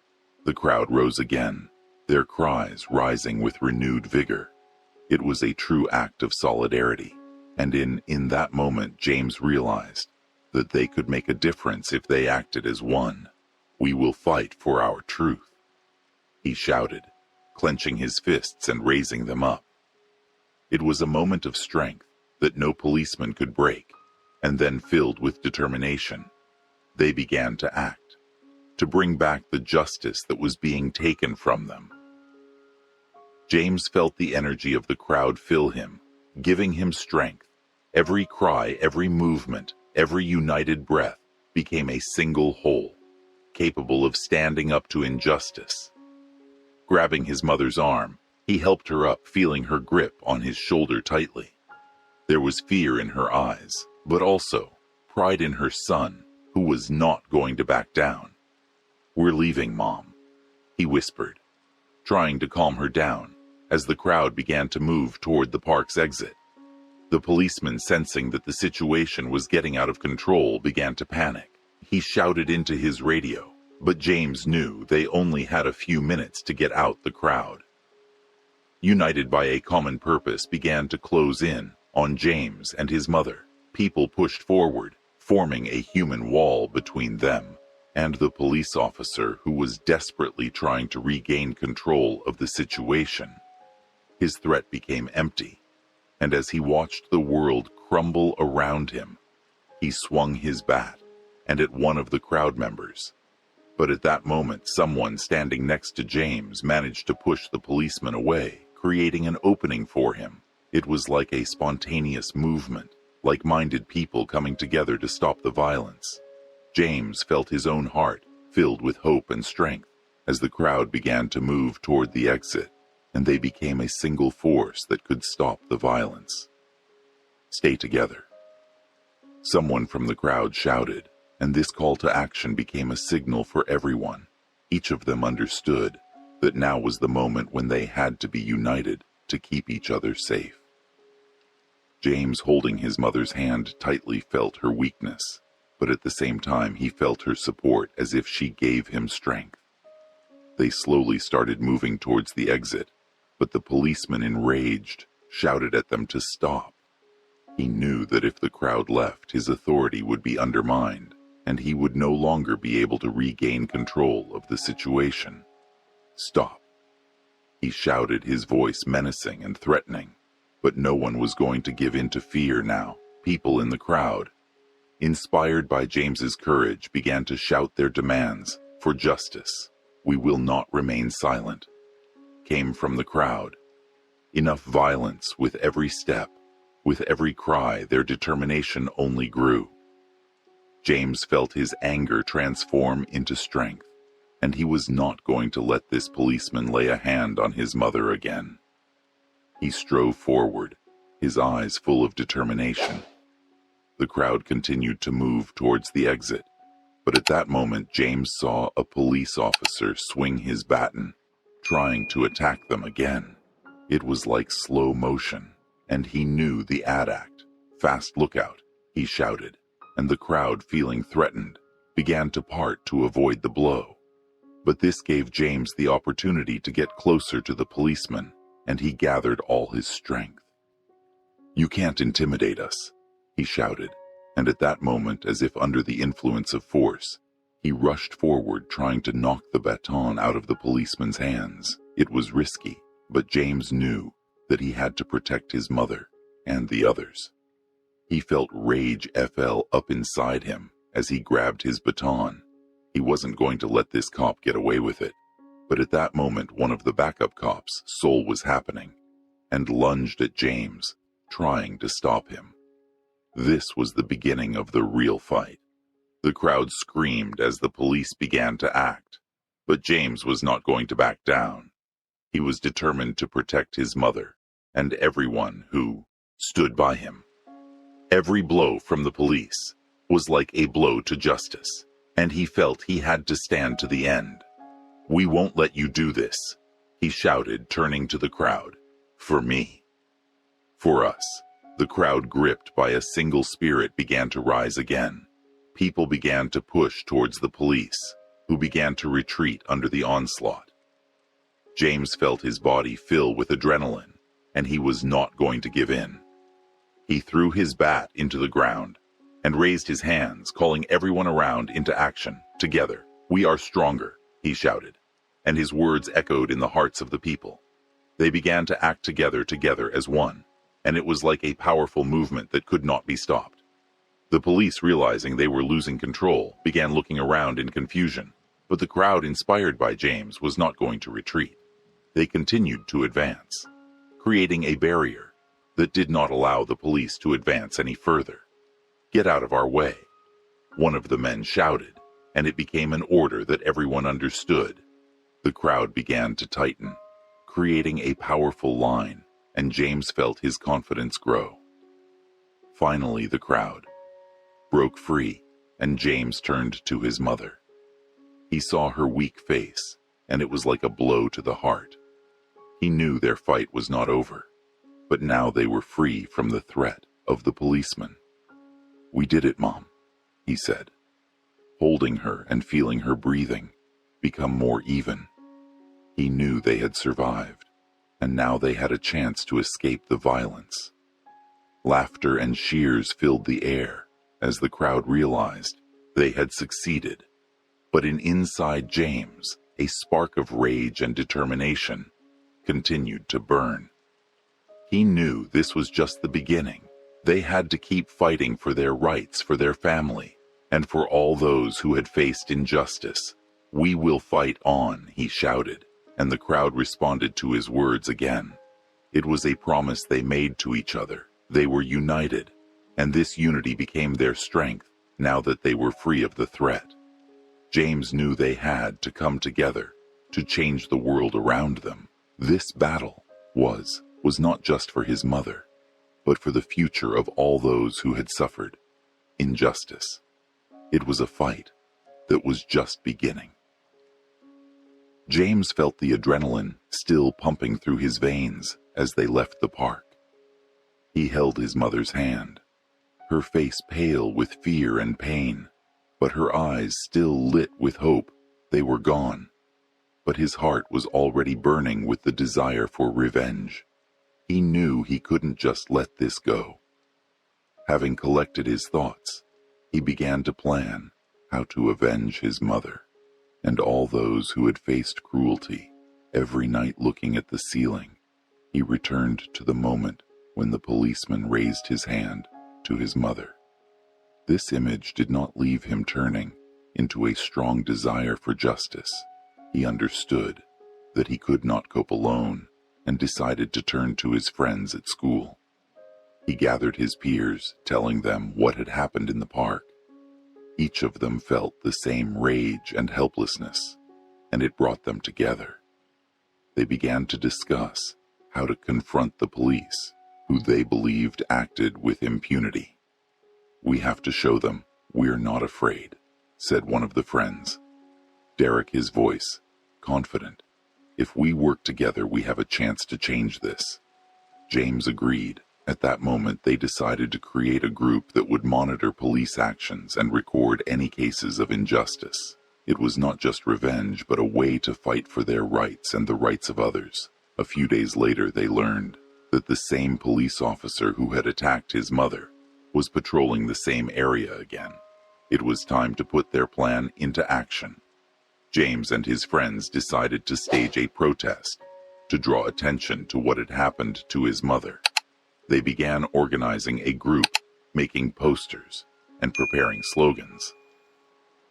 The crowd rose again, their cries rising with renewed vigor. It was a true act of solidarity, and in that moment, James realized that they could make a difference if they acted as one. "We will fight for our truth," he shouted, clenching his fists and raising them up. It was a moment of strength that no policeman could break, and then, filled with determination, they began to act, to bring back the justice that was being taken from them. James felt the energy of the crowd fill him, giving him strength. Every cry, every movement, every united breath became a single whole, capable of standing up to injustice. Grabbing his mother's arm, he helped her up, feeling her grip on his shoulder tightly. There was fear in her eyes, but also pride in her son, who was not going to back down. "We're leaving, Mom," he whispered, trying to calm her down as the crowd began to move toward the park's exit. The policeman, sensing that the situation was getting out of control, began to panic. He shouted into his radio, but James knew they only had a few minutes to get out the crowd. United by a common purpose, began to close in on James and his mother. People pushed forward, forming a human wall between them and the police officer who was desperately trying to regain control of the situation. His threat became empty, and as he watched the world crumble around him, he swung his bat and at one of the crowd members. But at that moment, someone standing next to James managed to push the policeman away, creating an opening for him. It was like a spontaneous movement, like-minded people coming together to stop the violence. James felt his own heart filled with hope and strength as the crowd began to move toward the exit, and they became a single force that could stop the violence. Stay together. Someone from the crowd shouted, and this call to action became a signal for everyone. Each of them understood that now was the moment when they had to be united to keep each other safe. James, holding his mother's hand tightly, felt her weakness, but at the same time he felt her support as if she gave him strength. They slowly started moving towards the exit, but the policeman, enraged, shouted at them to stop. He knew that if the crowd left, his authority would be undermined, and he would no longer be able to regain control of the situation. Stop. He shouted, his voice menacing and threatening, but no one was going to give in to fear now. People in the crowd, inspired by James's courage, began to shout their demands for justice. "We will not remain silent," came from the crowd. Enough violence with every step. With every cry, their determination only grew. James felt his anger transform into strength, and he was not going to let this policeman lay a hand on his mother again. He strode forward, his eyes full of determination. The crowd continued to move towards the exit, but at that moment James saw a police officer swing his baton, trying to attack them again. It was like slow motion, and he knew the ad act. "Fast, look out," he shouted, and the crowd, feeling threatened, began to part to avoid the blow. But this gave James the opportunity to get closer to the policeman, and he gathered all his strength. "You can't intimidate us," he shouted, and at that moment, as if under the influence of force, he rushed forward, trying to knock the baton out of the policeman's hands. It was risky, but James knew that he had to protect his mother and the others. He felt rage FL up inside him as he grabbed his baton. He wasn't going to let this cop get away with it. But at that moment, one of the backup cops saw what was happening and lunged at James, trying to stop him. This was the beginning of the real fight. The crowd screamed as the police began to act, but James was not going to back down. He was determined to protect his mother and everyone who stood by him. Every blow from the police was like a blow to justice, and he felt he had to stand to the end. "We won't let you do this," he shouted, turning to the crowd. "For me. For us." The crowd, gripped by a single spirit, began to rise again. People began to push towards the police, who began to retreat under the onslaught. James felt his body fill with adrenaline, and he was not going to give in. He threw his bat into the ground and raised his hands, calling everyone around into action. "Together, we are stronger," he shouted, and his words echoed in the hearts of the people. They began to act together as one, and it was like a powerful movement that could not be stopped. The police, realizing they were losing control, began looking around in confusion, but the crowd, inspired by James, was not going to retreat. They continued to advance, creating a barrier that did not allow the police to advance any further. "Get out of our way," one of the men shouted, and it became an order that everyone understood. The crowd began to tighten, creating a powerful line, and James felt his confidence grow. Finally, the crowd broke free, and James turned to his mother. He saw her weak face, and it was like a blow to the heart. He knew their fight was not over, but now they were free from the threat of the policeman. "We did it, Mom," he said, holding her and feeling her breathing become more even. He knew they had survived, and now they had a chance to escape the violence. Laughter and cheers filled the air as the crowd realized they had succeeded. But inside James, a spark of rage and determination continued to burn. He knew this was just the beginning. They had to keep fighting for their rights, for their family, and for all those who had faced injustice. "We will fight on," he shouted, and the crowd responded to his words again. It was a promise they made to each other. They were united, and this unity became their strength now that they were free of the threat. James knew they had to come together to change the world around them. This battle was not just for his mother, but for the future of all those who had suffered injustice. It was a fight that was just beginning. James felt the adrenaline still pumping through his veins as they left the park. He held his mother's hand, her face pale with fear and pain, but her eyes still lit with hope. They were gone, but his heart was already burning with the desire for revenge. He knew he couldn't just let this go. Having collected his thoughts, he began to plan how to avenge his mother and all those who had faced cruelty. Every night, looking at the ceiling, he returned to the moment when the policeman raised his hand to his mother. This image did not leave him turning into a strong desire for justice. He understood that he could not cope alone and decided to turn to his friends at school. He gathered his peers, telling them what had happened in the park. Each of them felt the same rage and helplessness, and it brought them together. They began to discuss how to confront the police, who they believed acted with impunity. "We have to show them we're not afraid," said one of the friends. Derek, his voice confident. "If we work together, we have a chance to change this." James agreed. At that moment, they decided to create a group that would monitor police actions and record any cases of injustice. It was not just revenge, but a way to fight for their rights and the rights of others. A few days later, they learned that the same police officer who had attacked his mother was patrolling the same area again. It was time to put their plan into action. James and his friends decided to stage a protest to draw attention to what had happened to his mother. They began organizing a group, making posters, and preparing slogans.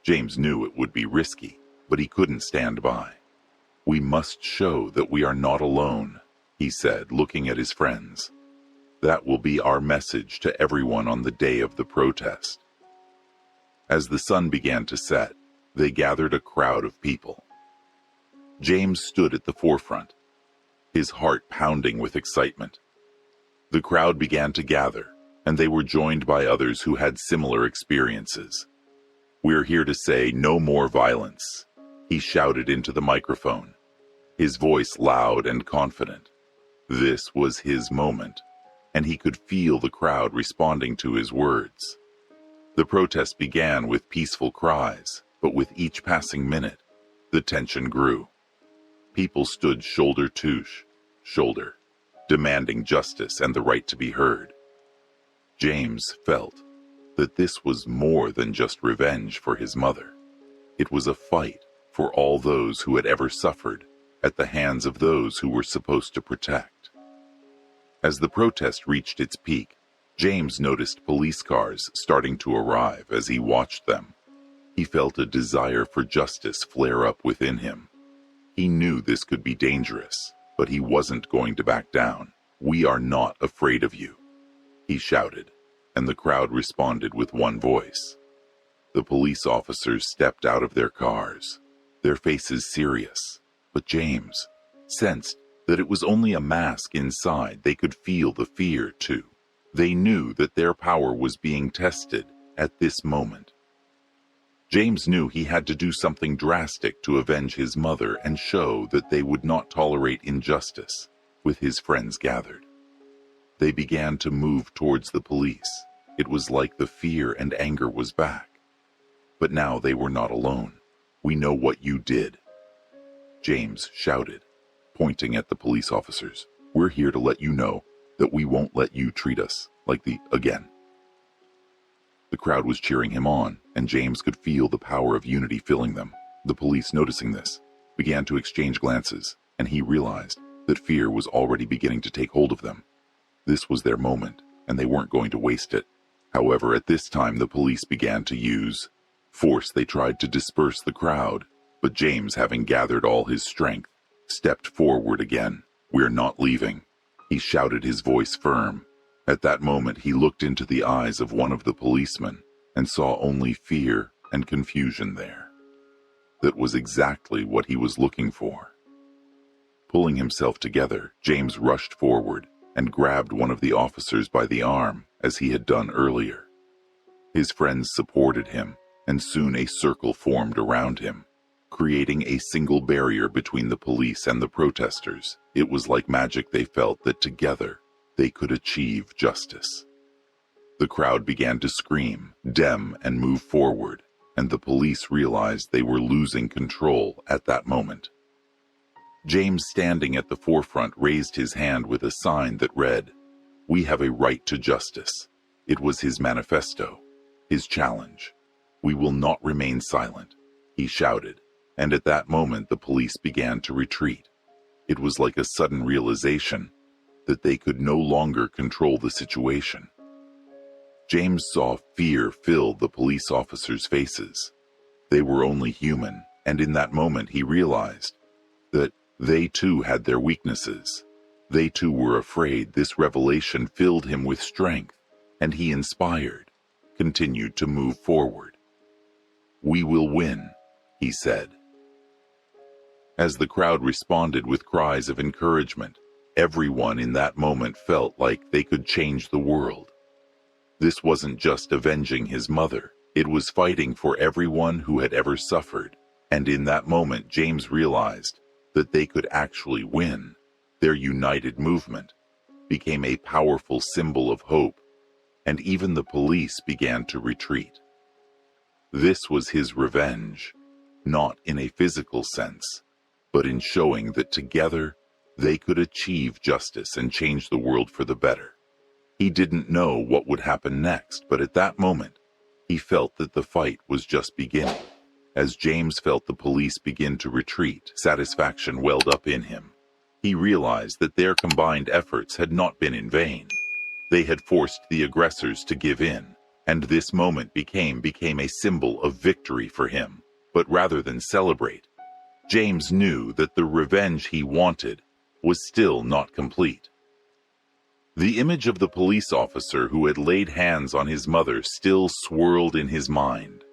James knew it would be risky, but he couldn't stand by. "We must show that we are not alone," he said, looking at his friends. "That will be our message to everyone on the day of the protest." As the sun began to set, they gathered a crowd of people. James stood at the forefront, his heart pounding with excitement. The crowd began to gather, and they were joined by others who had similar experiences. "We're here to say no more violence," he shouted into the microphone, his voice loud and confident. This was his moment, and he could feel the crowd responding to his words. The protest began with peaceful cries, but with each passing minute, the tension grew. People stood shoulder to shoulder, demanding justice and the right to be heard. James felt that this was more than just revenge for his mother. It was a fight for all those who had ever suffered at the hands of those who were supposed to protect. As the protest reached its peak, James noticed police cars starting to arrive. As he watched them, he felt a desire for justice flare up within him. He knew this could be dangerous, but he wasn't going to back down. "We are not afraid of you," he shouted, and the crowd responded with one voice. The police officers stepped out of their cars, their faces serious, but James sensed that it was only a mask inside. They could feel the fear, too. They knew that their power was being tested at this moment. James knew he had to do something drastic to avenge his mother and show that they would not tolerate injustice. With his friends gathered, they began to move towards the police. It was like the fear and anger was back. But now they were not alone. "We know what you did," James shouted, pointing at the police officers. "We're here to let you know that we won't let you treat us like again." The crowd was cheering him on, and James could feel the power of unity filling them. The police, noticing this, began to exchange glances, and he realized that fear was already beginning to take hold of them. This was their moment, and they weren't going to waste it. However, at this time, the police began to use force. They tried to disperse the crowd, But James, having gathered all his strength, stepped forward again. "We're not leaving," he shouted, his voice firm. At that moment he looked into the eyes of one of the policemen and saw only fear and confusion there. That was exactly what he was looking for. Pulling himself together, James rushed forward and grabbed one of the officers by the arm, as he had done earlier. His friends supported him, and soon a circle formed around him, creating a single barrier between the police and the protesters. It was like magic. They felt that together they could achieve justice. The crowd began to scream, dem, and move forward, and the police realized they were losing control at that moment. James, standing at the forefront, raised his hand with a sign that read, "We have a right to justice." It was his manifesto, his challenge. "We will not remain silent," he shouted, and at that moment the police began to retreat. It was like a sudden realization that they could no longer control the situation. James saw fear fill the police officers' faces. They were only human, and in that moment he realized that they too had their weaknesses. They too were afraid. This revelation filled him with strength, and he, inspired, continued to move forward. "We will win," he said. As the crowd responded with cries of encouragement, everyone in that moment felt like they could change the world. This wasn't just avenging his mother, it was fighting for everyone who had ever suffered, and in that moment James realized that they could actually win. Their united movement became a powerful symbol of hope, and even the police began to retreat. This was his revenge, not in a physical sense, but in showing that together they could achieve justice and change the world for the better. He didn't know what would happen next, but at that moment, he felt that the fight was just beginning. As James felt the police begin to retreat, satisfaction welled up in him. He realized that their combined efforts had not been in vain. They had forced the aggressors to give in, and this moment became a symbol of victory for him. But rather than celebrate, James knew that the revenge he wanted was still not complete. The image of the police officer who had laid hands on his mother still swirled in his mind.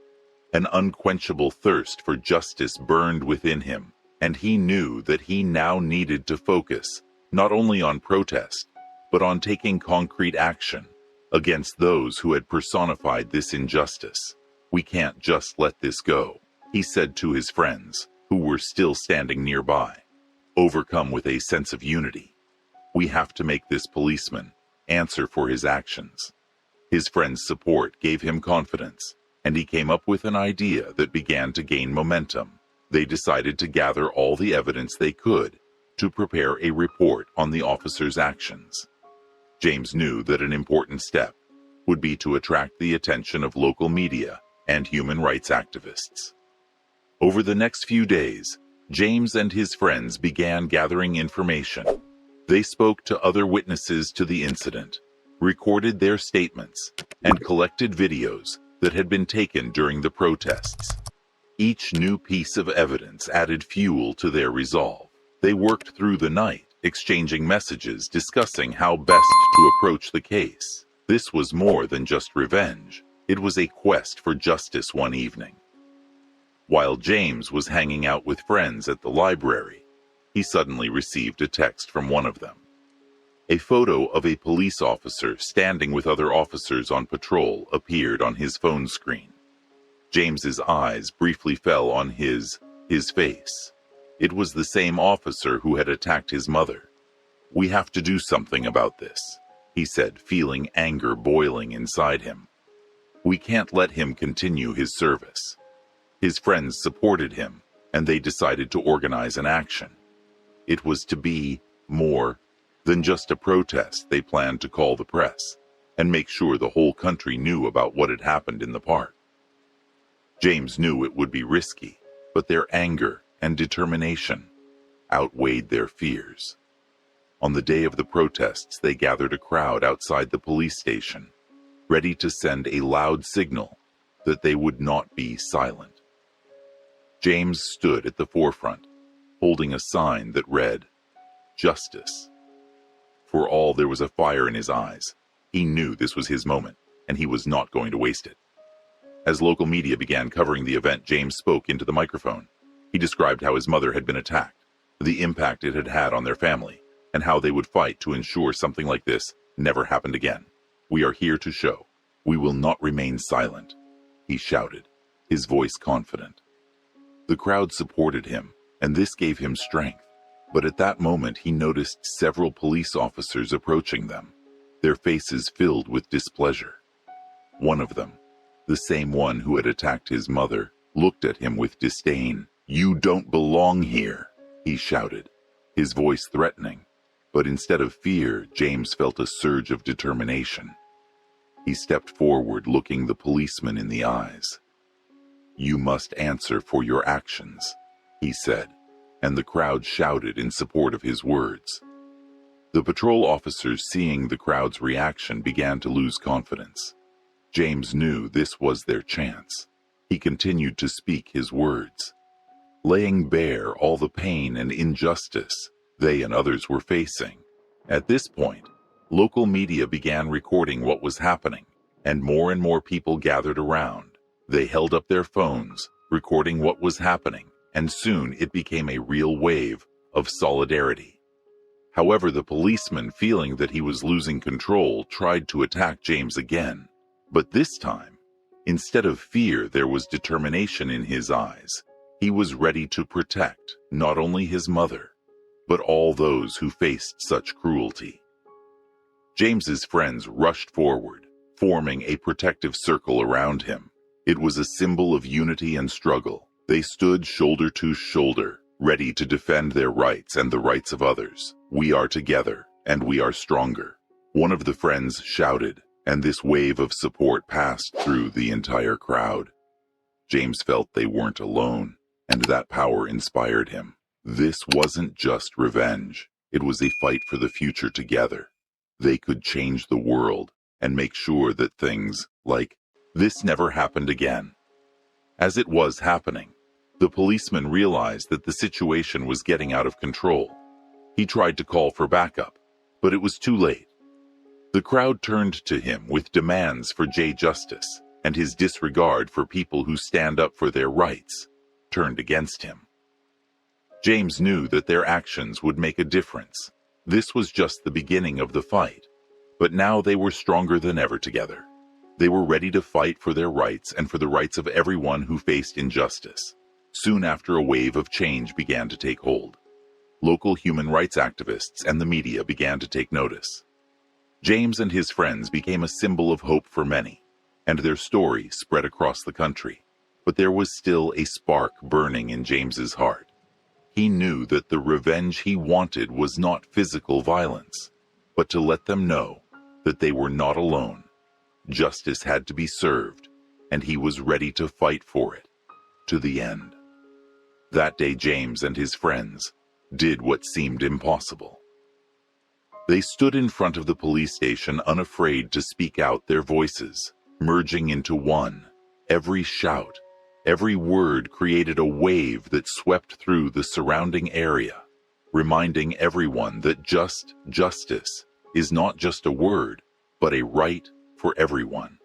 An unquenchable thirst for justice burned within him, and he knew that he now needed to focus not only on protest, but on taking concrete action against those who had personified this injustice. "We can't just let this go," he said to his friends, who were still standing nearby, overcome with a sense of unity. "We have to make this policeman answer for his actions." His friends' support gave him confidence, and he came up with an idea that began to gain momentum. They decided to gather all the evidence they could to prepare a report on the officer's actions. James knew that an important step would be to attract the attention of local media and human rights activists. Over the next few days, James and his friends began gathering information. They spoke to other witnesses to the incident, recorded their statements, and collected videos that had been taken during the protests. Each new piece of evidence added fuel to their resolve. They worked through the night, exchanging messages, discussing how best to approach the case. This was more than just revenge. It was a quest for justice. One evening, while James was hanging out with friends at the library, he suddenly received a text from one of them. A photo of a police officer standing with other officers on patrol appeared on his phone screen. James's eyes briefly fell on his face. It was the same officer who had attacked his mother. "We have to do something about this," he said, feeling anger boiling inside him. "We can't let him continue his service." His friends supported him, and they decided to organize an action. It was to be more than just a protest. They planned to call the press and make sure the whole country knew about what had happened in the park. James knew it would be risky, but their anger and determination outweighed their fears. On the day of the protests, they gathered a crowd outside the police station, ready to send a loud signal that they would not be silent. James stood at the forefront, holding a sign that read, "Justice." For all there was a fire in his eyes, he knew this was his moment, and he was not going to waste it. As local media began covering the event, James spoke into the microphone. He described how his mother had been attacked, the impact it had had on their family, and how they would fight to ensure something like this never happened again. "We are here to show. We will not remain silent," he shouted, his voice confident. The crowd supported him, and this gave him strength. But at that moment he noticed several police officers approaching them, their faces filled with displeasure. One of them, the same one who had attacked his mother, looked at him with disdain. "You don't belong here," he shouted, his voice threatening. But instead of fear, James felt a surge of determination. He stepped forward, looking the policeman in the eyes. "You must answer for your actions," he said, and the crowd shouted in support of his words. The patrol officers, seeing the crowd's reaction, began to lose confidence. James knew this was their chance. He continued to speak his words, laying bare all the pain and injustice they and others were facing. At this point, local media began recording what was happening, and more people gathered around. They held up their phones, recording what was happening, and soon it became a real wave of solidarity. However, the policeman, feeling that he was losing control, tried to attack James again. But this time, instead of fear, there was determination in his eyes. He was ready to protect not only his mother, but all those who faced such cruelty. James's friends rushed forward, forming a protective circle around him. It was a symbol of unity and struggle. They stood shoulder to shoulder, ready to defend their rights and the rights of others. "We are together, and we are stronger," one of the friends shouted, and this wave of support passed through the entire crowd. James felt they weren't alone, and that power inspired him. This wasn't just revenge. It was a fight for the future together. They could change the world and make sure that things like this never happened again. As it was happening, the policeman realized that the situation was getting out of control. He tried to call for backup, but it was too late. The crowd turned to him with demands for justice, and his disregard for people who stand up for their rights turned against him. James knew that their actions would make a difference. This was just the beginning of the fight, but now they were stronger than ever together. They were ready to fight for their rights and for the rights of everyone who faced injustice. Soon after, a wave of change began to take hold. Local human rights activists and the media began to take notice. James and his friends became a symbol of hope for many, and their story spread across the country. But there was still a spark burning in James's heart. He knew that the revenge he wanted was not physical violence, but to let them know that they were not alone. Justice had to be served, and he was ready to fight for it to the end. That day, James and his friends did what seemed impossible. They stood in front of the police station, unafraid to speak out, their voices merging into one. Every shout, every word created a wave that swept through the surrounding area, reminding everyone that justice is not just a word, but a right for everyone.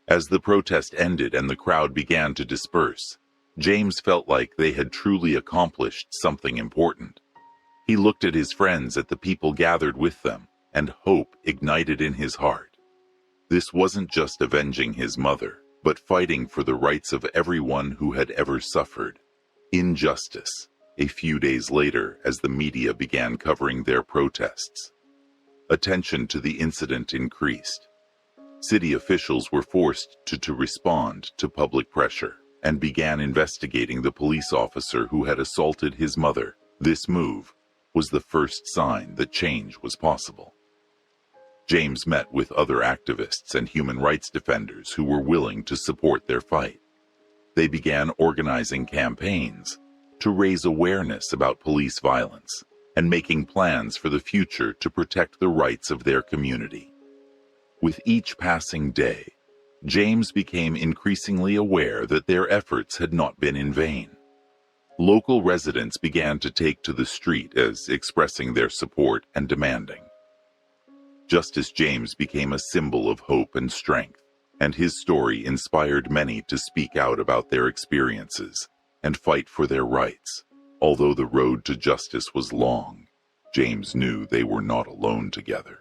As the protest ended and the crowd began to disperse, James felt like they had truly accomplished something important. He looked at his friends, at the people gathered with them, and hope ignited in his heart. This wasn't just avenging his mother, but fighting for the rights of everyone who had ever suffered injustice. A few days later, as the media began covering their protests, attention to the incident increased. City officials were forced to respond to public pressure and began investigating the police officer who had assaulted his mother. This move was the first sign that change was possible. James met with other activists and human rights defenders who were willing to support their fight. They began organizing campaigns to raise awareness about police violence and making plans for the future to protect the rights of their community. With each passing day, James became increasingly aware that their efforts had not been in vain. Local residents began to take to the street as expressing their support and demanding. Justice James became a symbol of hope and strength, and his story inspired many to speak out about their experiences and fight for their rights. Although the road to justice was long, James knew they were not alone together.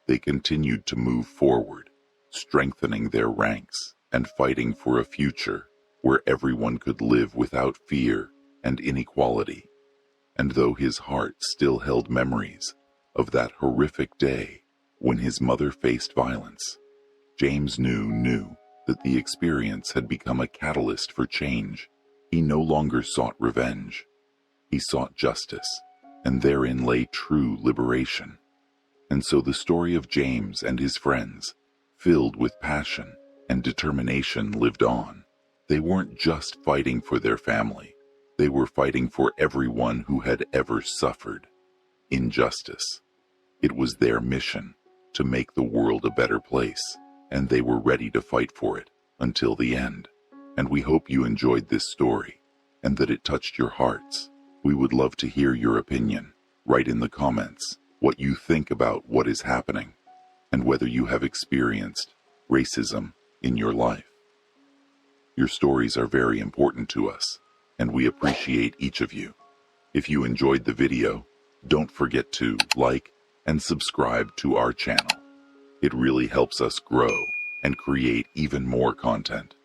They continued to move forward, strengthening their ranks and fighting for a future where everyone could live without fear and inequality. And though his heart still held memories of that horrific day when his mother faced violence, James knew that the experience had become a catalyst for change. He no longer sought revenge. He sought justice, and therein lay true liberation. And so the story of James and his friends, filled with passion and determination, lived on. They weren't just fighting for their family. They were fighting for everyone who had ever suffered injustice. It was their mission to make the world a better place, and they were ready to fight for it until the end. And we hope you enjoyed this story and that it touched your hearts. We would love to hear your opinion. Write in the comments what you think about what is happening and whether you have experienced racism in your life. Your stories are very important to us, and we appreciate each of you. If you enjoyed the video, don't forget to like and subscribe to our channel. It really helps us grow and create even more content.